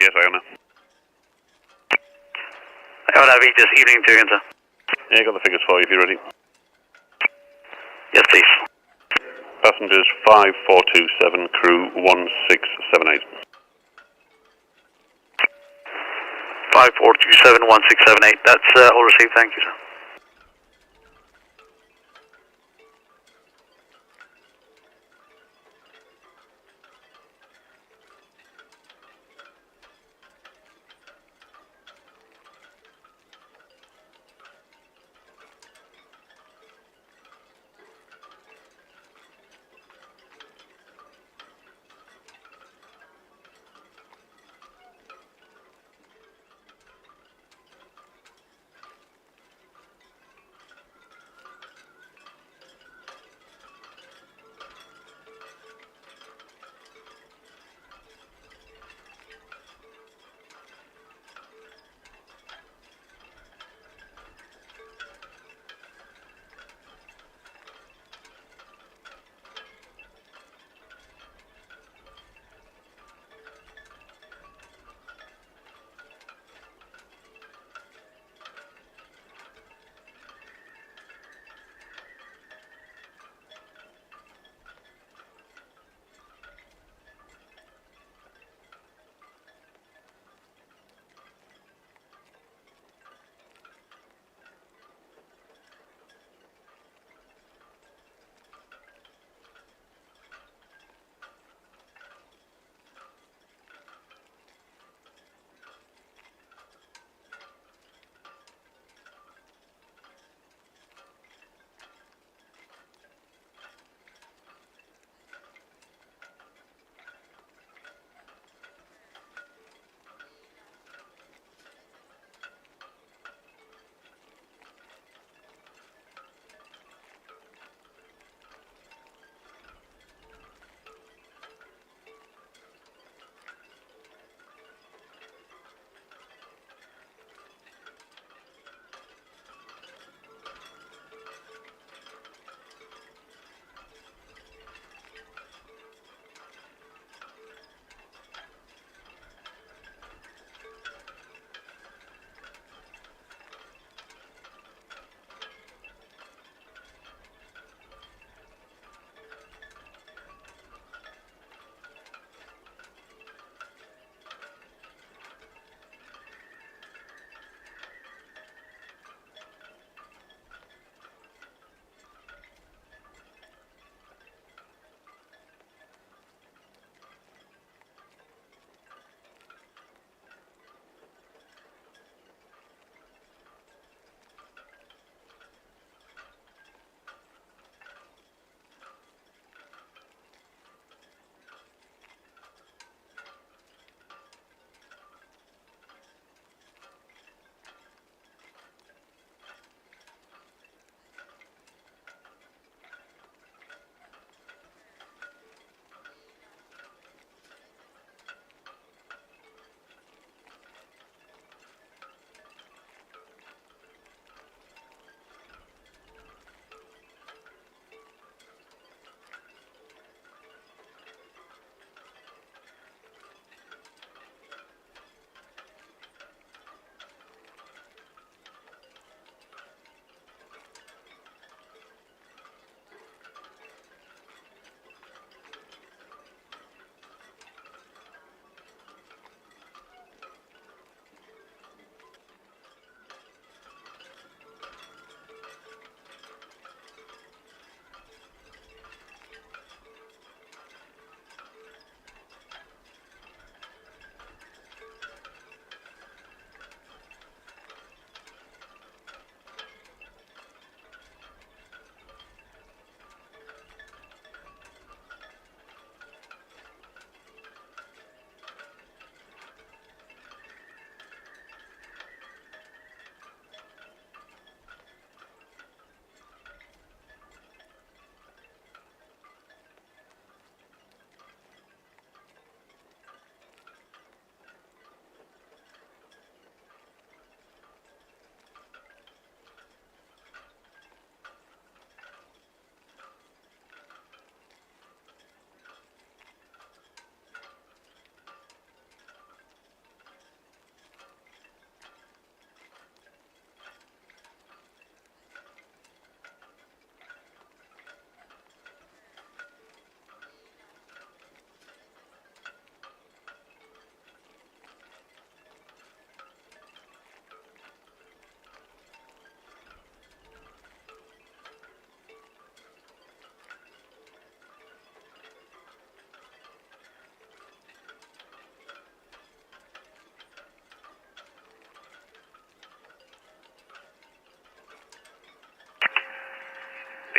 S8: VTS, Iona.
S2: Iona VTS, evening to you, sir.
S8: Yeah, got the figures for you if you're ready.
S2: Yes, please.
S8: Passengers 5427, crew 1678.
S2: 5427-1678. That's all received. Thank you, sir.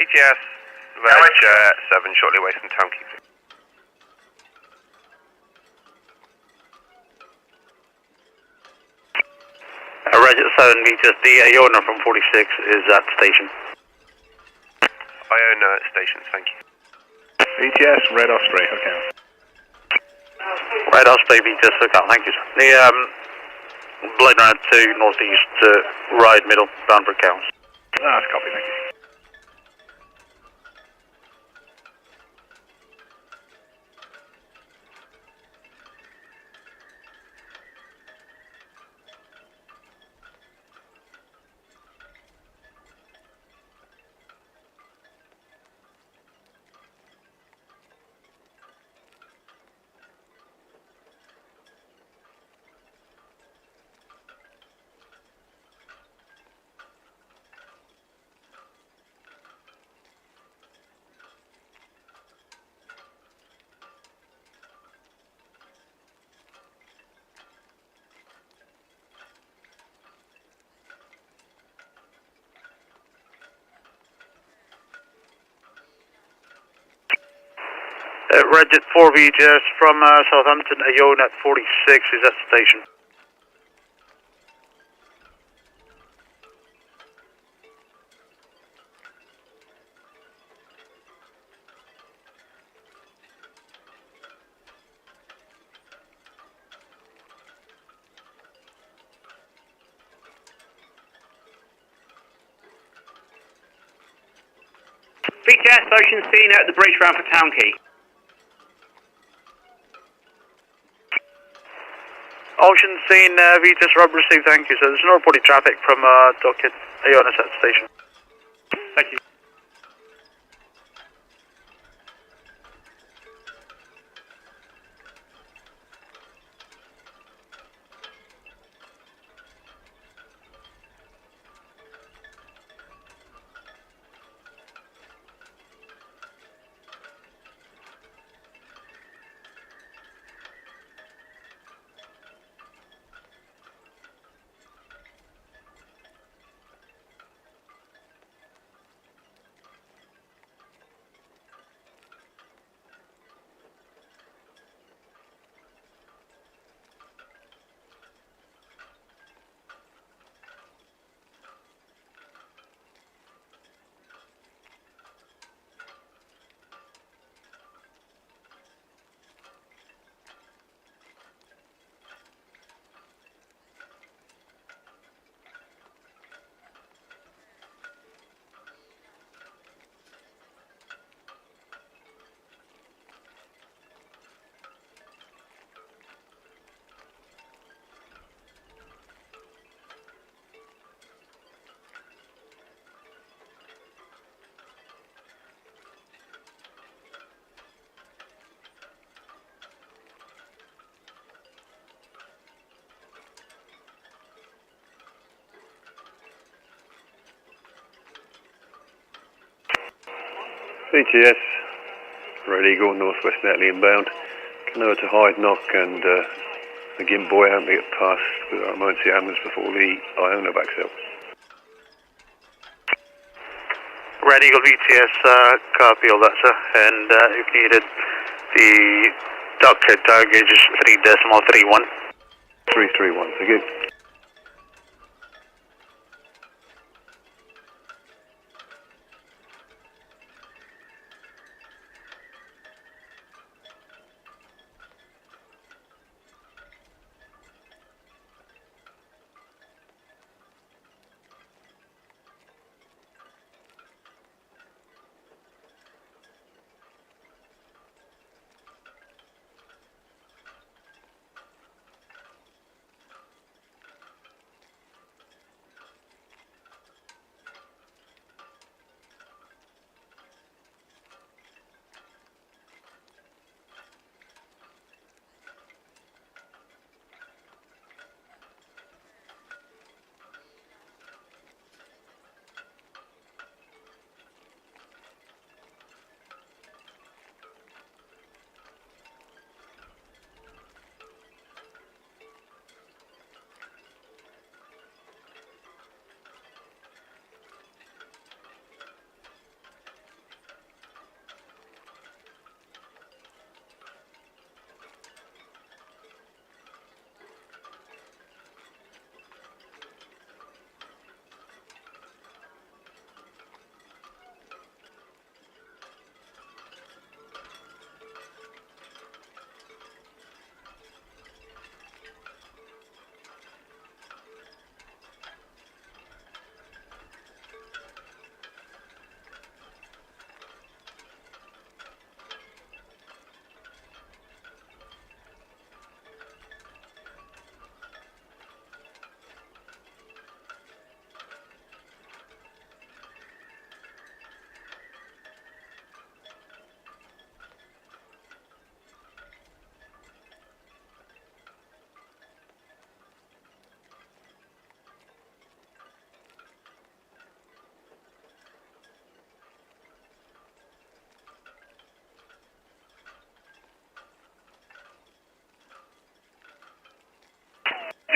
S8: VTS, Red Jet 7, shortly away from Town Quay.
S2: Red Jet 7, VTS, the Iona from 46 is at station.
S8: Iona station, thank you.
S9: VTS, Red Osprey, okay.
S2: Red Osprey, VTS, okay, thank you, sir. The Blade Runner 2, northeast, right middle, bound for Cows.
S9: That's copy, thank you.
S2: Red Jet 4 VTS from Southampton, Iona at 46 is at station.
S3: VTS, Ocean Scene at the bridge round for Town Quay.
S2: Ocean Scene, VTS Rob received, thank you. So there's no reported traffic from docket Iona at station.
S3: Thank you.
S8: VTS, Red Eagle, Northwest Netley inbound. Canoa to Hyde Knock and again buoy out to get past with our emergency ambulance before the Iona backs out.
S2: Red Eagle VTS, copy all that, sir. And if needed, the docket target is 3.31.
S8: 331, thank you.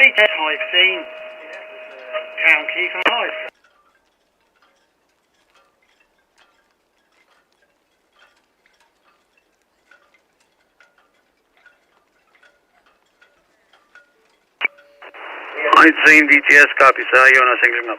S4: VTS, I've seen Town Quay from Hyde.
S2: I'd seen VTS, copy, sir. Iona singling up.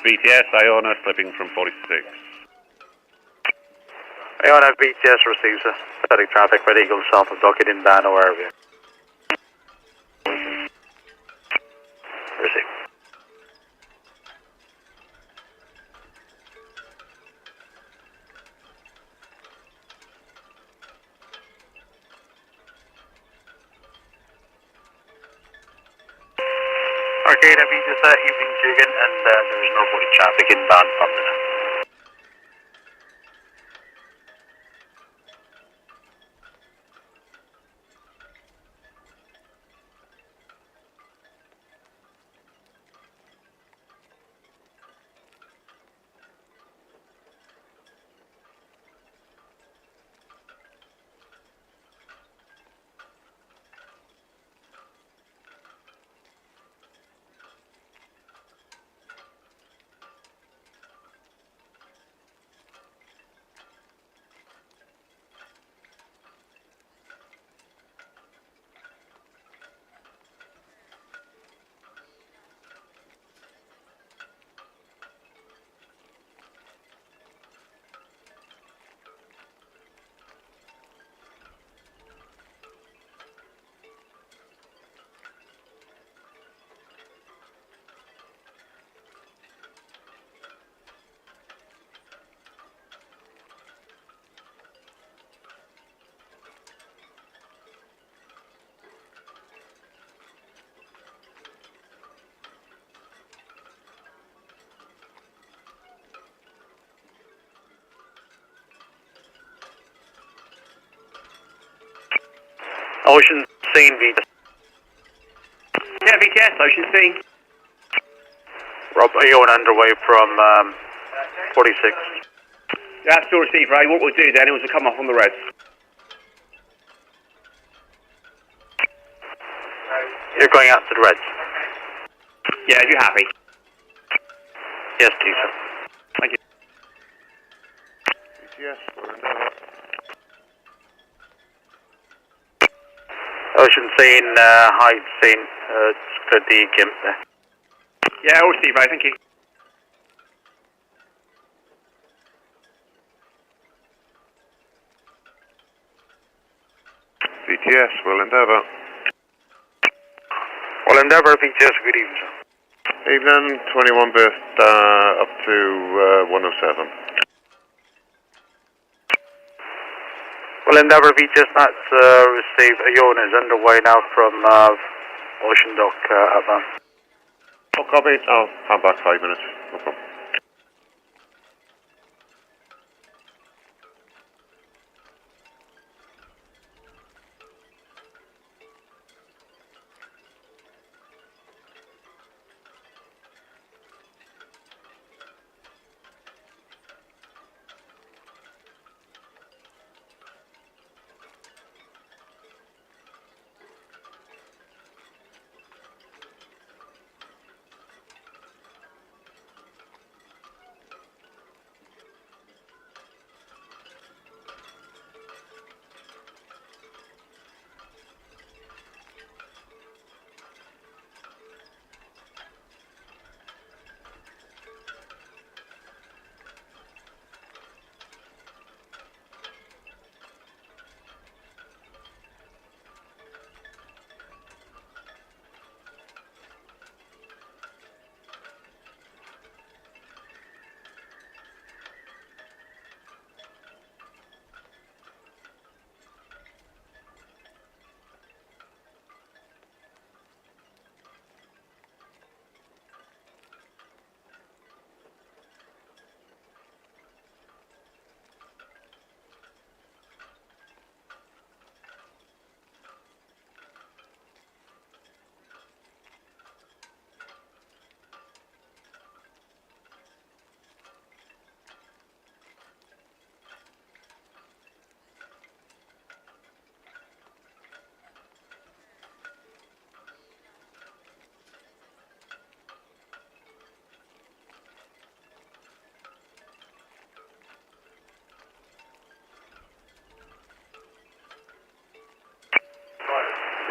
S9: VTS, Iona slipping from 46.
S2: Iona VTS receives a static traffic for Eagle south of docket inbound or area. Receive. Arcadia VTS evening Chicken, and there is no body traffic inbound from the now. Ocean scene VTS.
S9: Yeah, VTS, Ocean Scene.
S2: Rob, Iona underway from 46.
S9: Yeah, still received, Ray. What we'll do then is we'll come off on the reds.
S2: You're going out to the Reds?
S9: Yeah, if you're happy.
S2: Yes, please, sir.
S9: Thank you.
S8: VTS, we're in there.
S2: Ocean scene, Hyde scene, to the Gimp there.
S9: Yeah, all received, Ray. Thank you.
S8: VTS, we'll endeavour.
S2: Well, Endeavour, VTS, good evening, sir.
S8: Evening, 21 burst up to 107.
S2: Well, Endeavour, VTS, that's received. Iona is underway now from Ocean Dock, outbound.
S8: Oh, copy. I'll come back 5 minutes. No problem.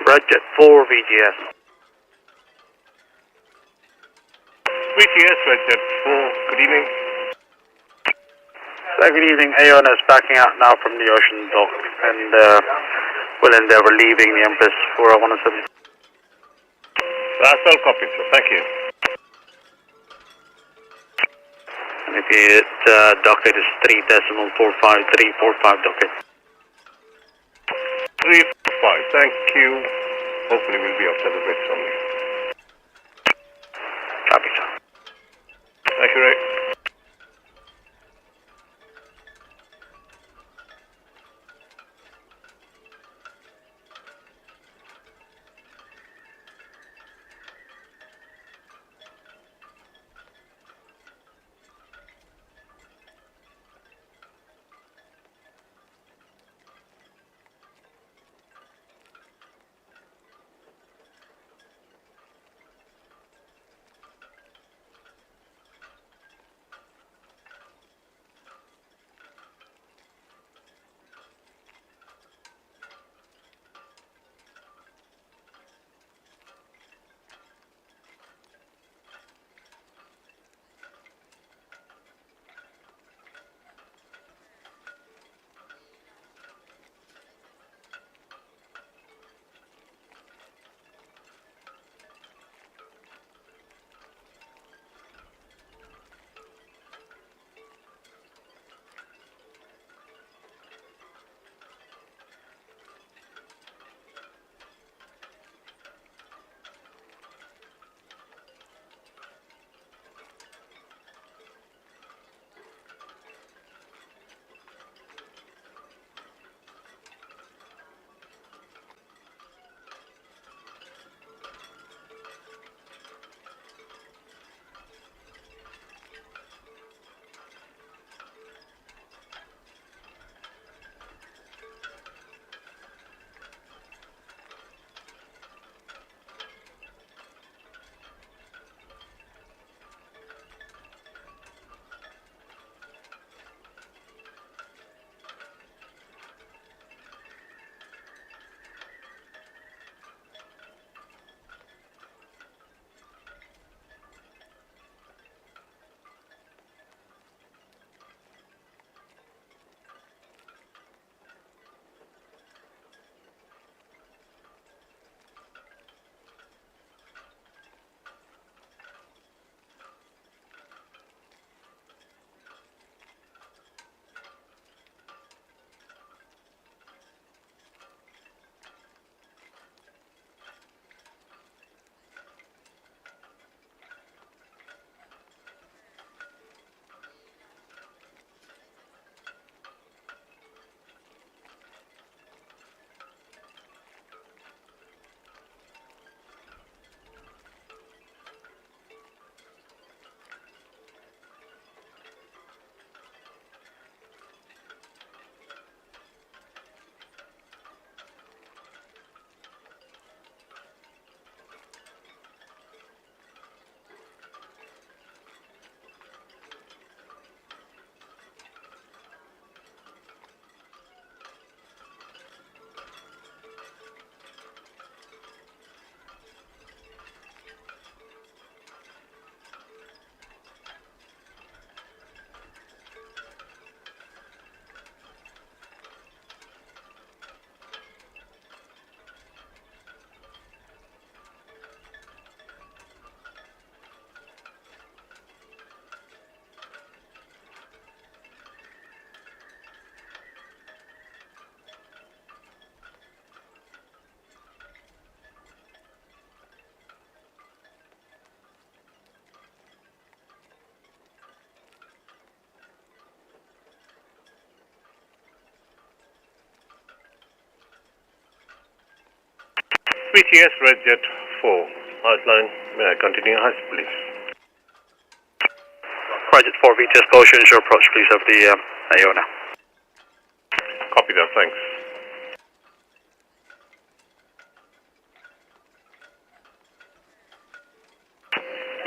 S2: Red Jet 4 VGS.
S8: VTS, Red Jet 4. Good evening.
S2: Good evening. Aeon is backing out now from the ocean dock and will endeavor leaving the Empress for 107.
S8: That's all copied, sir. Thank you.
S2: And if you docket is 3.45345 docket.
S8: 345. Thank you. Hopefully we'll be outside the bridge shortly.
S2: Copy, sir.
S8: Thank you, Ray.
S10: BTS Red Jet 4, outline, may I continue heist, please?
S2: Roger, 4 VTS, go show ensure approach, please, of the Iona.
S10: Copy that, thanks.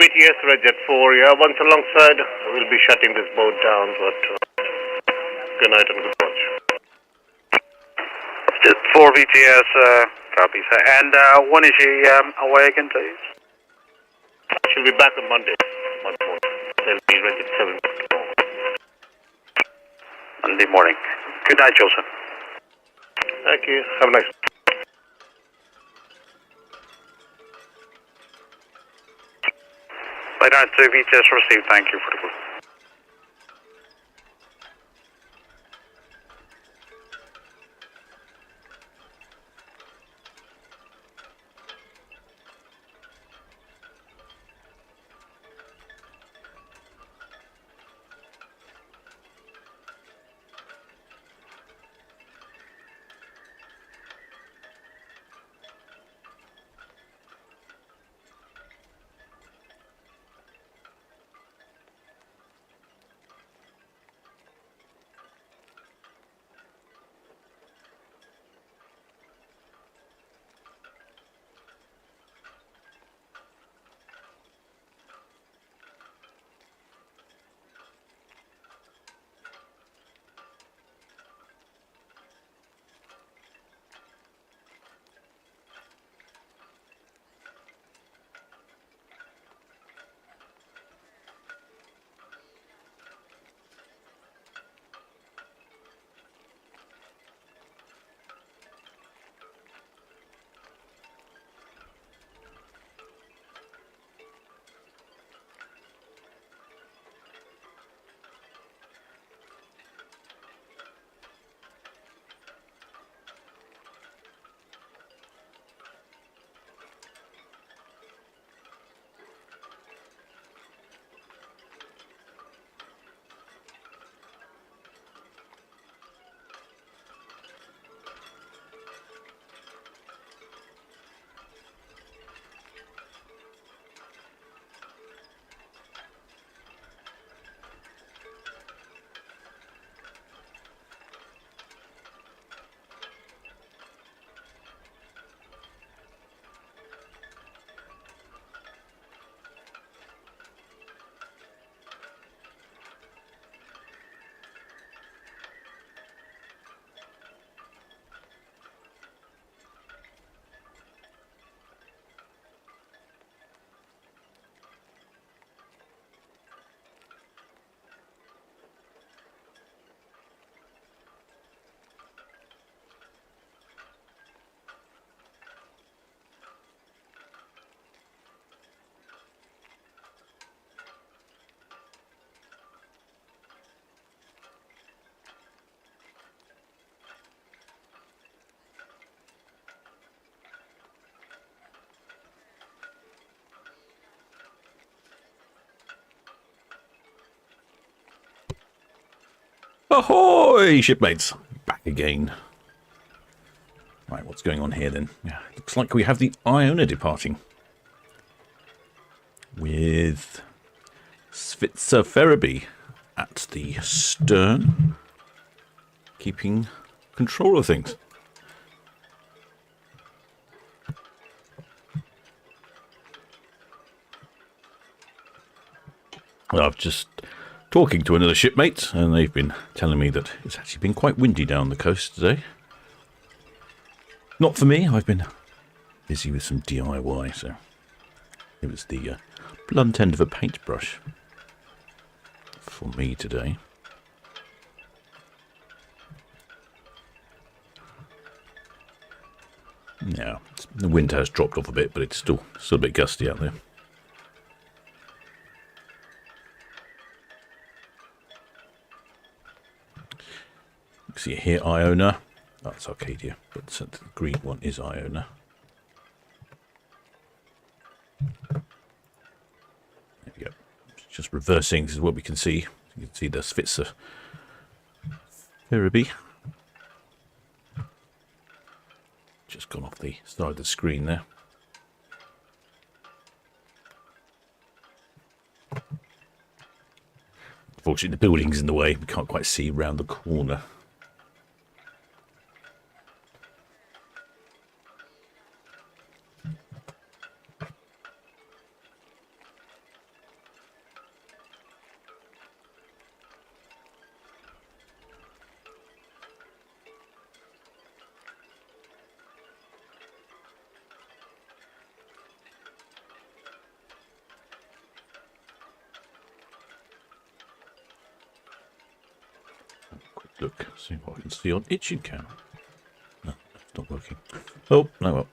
S10: BTS Red Jet 4, yeah, once alongside, we'll be shutting this boat down, but good night and good watch.
S2: Just 4 VTS, copies. And when is she away again, please?
S10: She'll be back on Monday. They'll be ready at 7.
S2: Monday morning. Good night, Joseph.
S10: Thank you. Have a nice
S2: Flight 2 VTS received. Thank you for the call.
S1: Ahoy, shipmates! Back again. Right, what's going on here then? Yeah, looks like we have the Iona departing. With Svitzer Ferriby at the stern, keeping control of things. I've just talking to another shipmate, and they've been telling me that it's actually been quite windy down the coast today. Not for me, I've been busy with some DIY, so it was the blunt end of a paintbrush for me today. Yeah, the wind has dropped off a bit, but it's still a bit gusty out there. See here, Iona. Oh, it's Arcadia, but the green one is Iona. There we go. Just reversing. This is what we can see. You can see the Svitzer Ferriby. Just gone off the side of the screen there. Unfortunately, the building's in the way. We can't quite see round the corner. Look, see what I can see on itching cam. No, it's not working. Oh, no, well.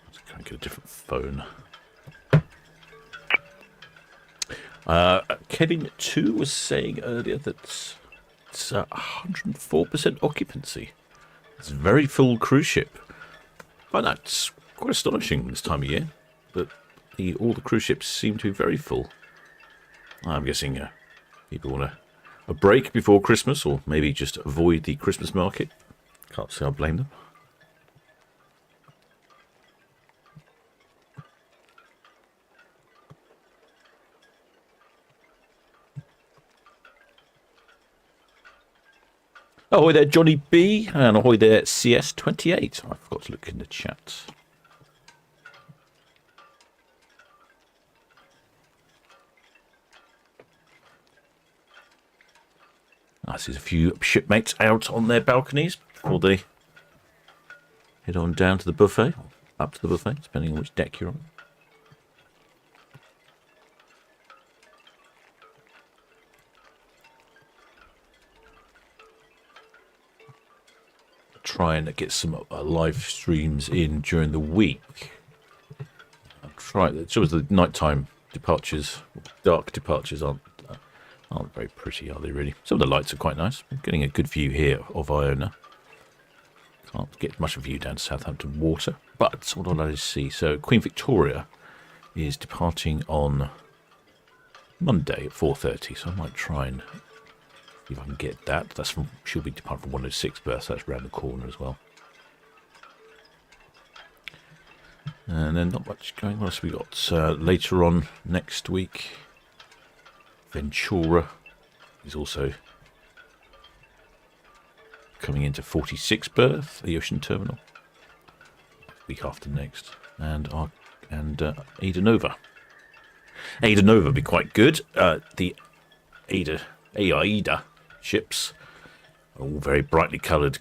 S1: Let's go and get a different phone. Kevin 2 was saying earlier that it's 104% occupancy. It's a very full cruise ship. But that's quite astonishing this time of year. But all the cruise ships seem to be very full. I'm guessing people want a break before Christmas, or maybe just avoid the Christmas market. Can't say I blame them. Ahoy there, Johnny B, and ahoy there, CS28. I forgot to look in the chat. I see a few shipmates out on their balconies before they head on down to the buffet, or up to the buffet, depending on which deck you're on. Try and get some live streams in during the week. I'll try. It's always the nighttime departures, dark departures aren't very pretty, are they? Really, some of the lights are quite nice. I'm getting a good view here of Iona. Can't get much of a view down to Southampton Water, but what I'll let us see. So Queen Victoria is departing on Monday at 4:30. So I might try and if I can get that. That's from, she'll be departing from 106 berth, so that's round the corner as well. And then not much going. What else have we got? Later on next week, Ventura is also coming into 46 berth, the Ocean Terminal. Week after next. And Ada Nova. Ada Nova would be quite good. The AIDA ships are all very brightly coloured,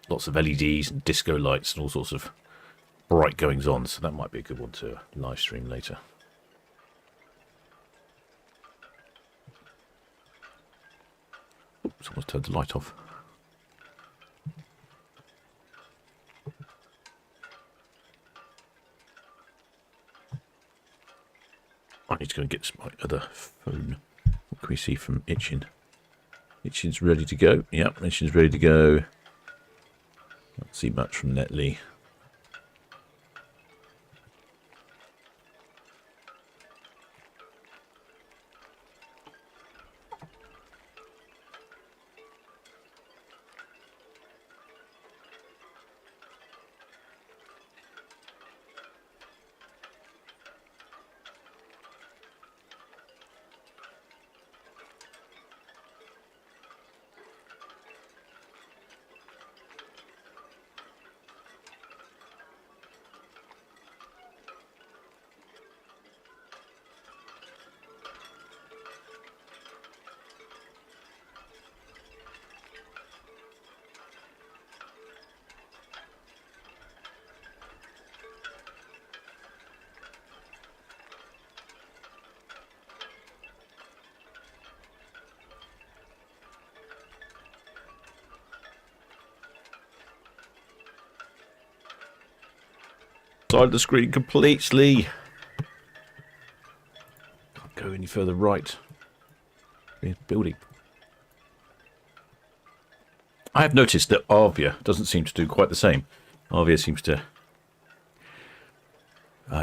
S1: lots of LEDs and disco lights and all sorts of bright goings on, so that might be a good one to live stream later. Oops, someone's turned the light off. I need to go and get my other phone. What can we see from Itchin? Itchin's ready to go. Yep, Itchin's ready to go. Not see much from Netley. Side of the screen completely. Can't go any further right. Building. I have noticed that Arvia doesn't seem to do quite the same. Arvia seems to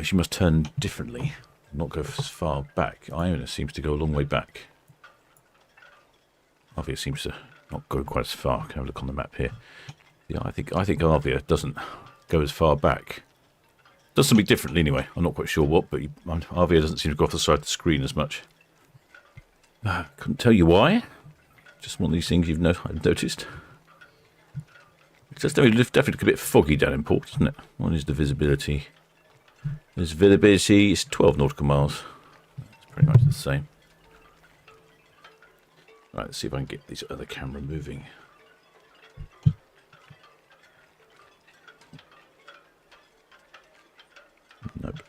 S1: She must turn differently, not go as far back. Iona seems to go a long way back. Arcadia seems to not go quite as far. Can have a look on the map here. Yeah, I think Arcadia doesn't go as far back. Does something differently anyway. I'm not quite sure what, but Arcadia doesn't seem to go off the side of the screen as much. Couldn't tell you why. Just one of these things I've noticed. It's just definitely a bit foggy down in port, isn't it? One is the visibility. There's visibility. It's 12 nautical miles. It's pretty much the same. Right, let's see if I can get this other camera moving. Nope.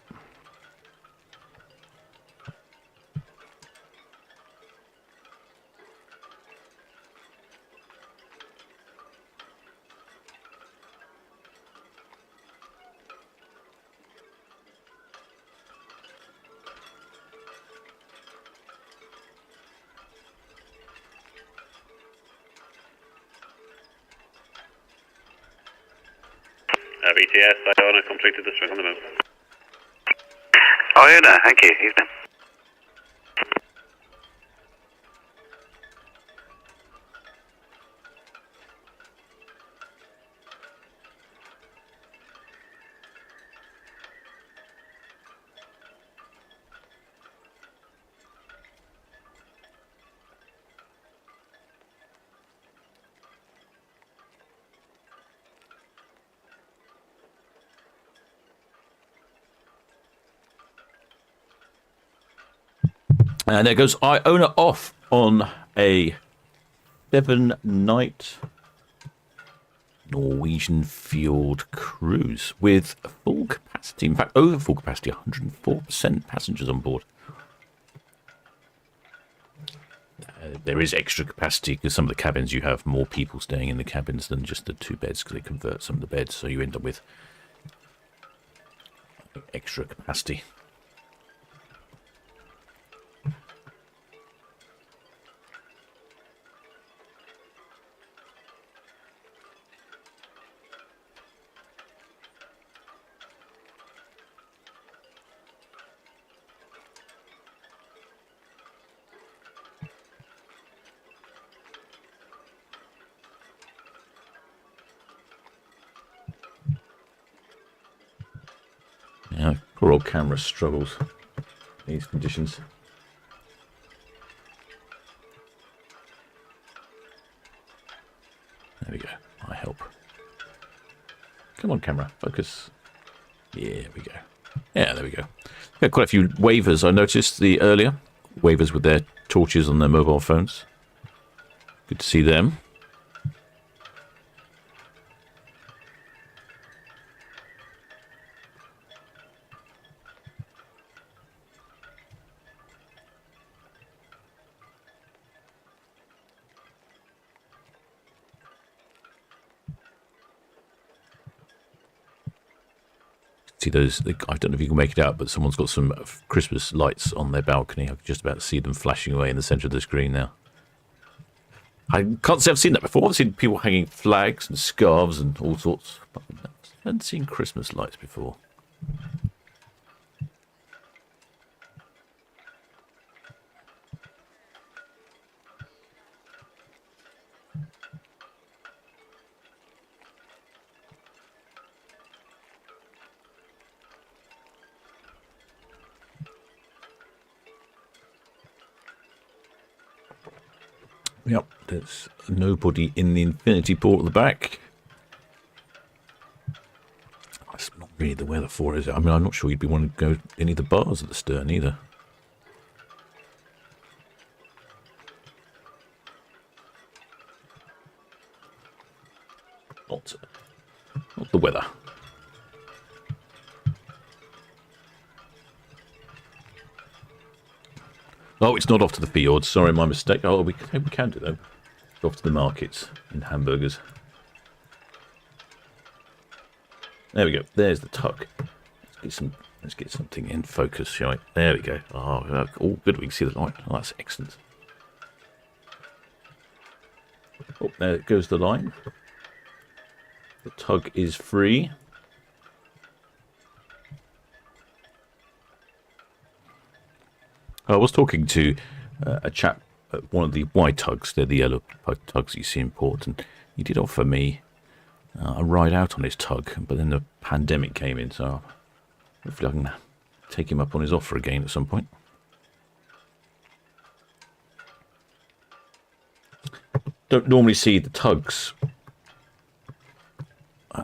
S8: BTS, Iona, completed the swing on the move.
S2: Iona, thank you. Evening.
S1: And there goes Iona off on a 7-night Norwegian fjord cruise with full capacity. In fact, over full capacity, 104% passengers on board. There is extra capacity because some of the cabins, you have more people staying in the cabins than just the 2 beds because they convert some of the beds, so you end up with extra capacity. Yeah, poor old camera struggles in these conditions. There we go. I help. Come on, camera, focus. Yeah, there we go. Yeah, there we go. We had quite a few wavers. I noticed earlier wavers with their torches on their mobile phones. Good to see them. See those, I don't know if you can make it out, but someone's got some Christmas lights on their balcony. I'm just about to see them flashing away in the centre of the screen now. I can't say I've seen that before. I've seen people hanging flags and scarves and all sorts, but I haven't seen Christmas lights before. Yep, there's nobody in the infinity port at the back. That's not really the weather for it, is it? I mean, I'm not sure you'd be wanting to go any of the bars at the stern either. Not the weather. Oh, it's not off to the fjords. Sorry, my mistake. Oh, we can do though. Off to the markets and hamburgers. There we go. There's the tuck. Let's get something in focus, shall we? There we go. Oh, all good. We can see the light. Oh, that's excellent. Oh, there goes the line. The tug is free. I was talking to a chap at one of the white tugs. They're the yellow tugs you see in port, and he did offer me a ride out on his tug, but then the pandemic came in, so hopefully I can take him up on his offer again at some point. Don't normally see the tugs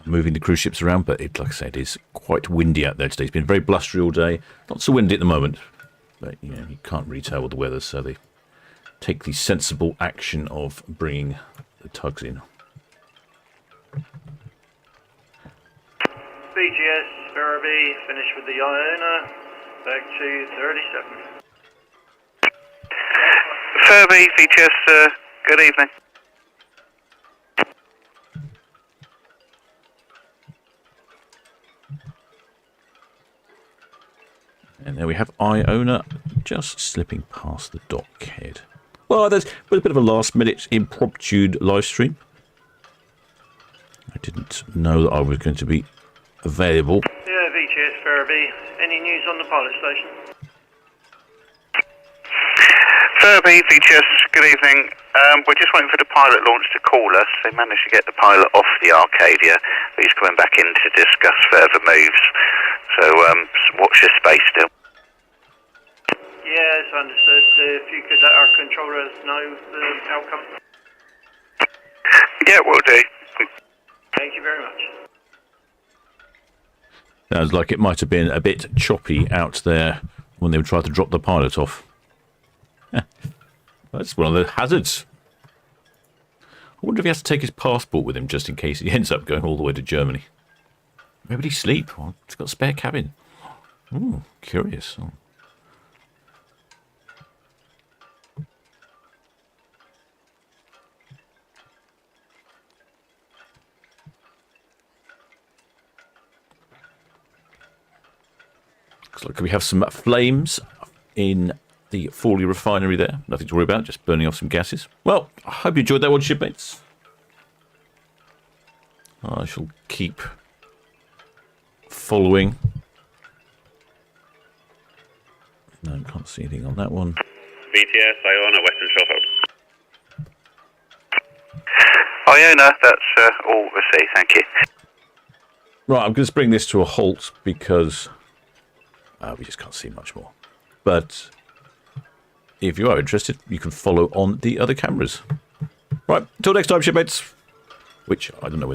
S1: moving the cruise ships around, but it, like I said, is quite windy out there today. It's been very blustery all day. Not so windy at the moment, but you know, you can't really tell with the weather, so they take the sensible action of bringing the tugs in.
S4: BGS, Verby, finished with the Iona, back to 37.
S2: Furby, VGS, good evening.
S1: And there we have Iona just slipping past the dock head. Well, there's a bit of a last-minute impromptu live stream. I didn't know that I was going to be available.
S4: Yeah, VGS, Verby. Any news on the pilot station?
S2: Furby, VGS, good evening. We're just waiting for the pilot launch to call us. They managed to get the pilot off the Arcadia, but he's coming back in to discuss further moves. So watch your space still.
S4: Yes, understood. If you could let our controllers know the outcome.
S2: Yeah, will do.
S4: Thank you very much.
S1: Sounds like it might have been a bit choppy out there when they tried to drop the pilot off. That's one of the hazards. I wonder if he has to take his passport with him just in case he ends up going all the way to Germany. Where would he sleep? Well, it's got a spare cabin. Ooh, curious. Oh. Looks like we have some flames in the Fawley refinery there. Nothing to worry about, just burning off some gases. Well, I hope you enjoyed that one, shipmates. I shall keep following. No, can't see anything on that one.
S5: VTS, Iona, Western Sheffield.
S2: Iona, that's all received, thank you.
S1: Right, I'm going to bring this to a halt because we just can't see much more. But if you are interested, you can follow on the other cameras. Right, until next time, shipmates. Which I don't know.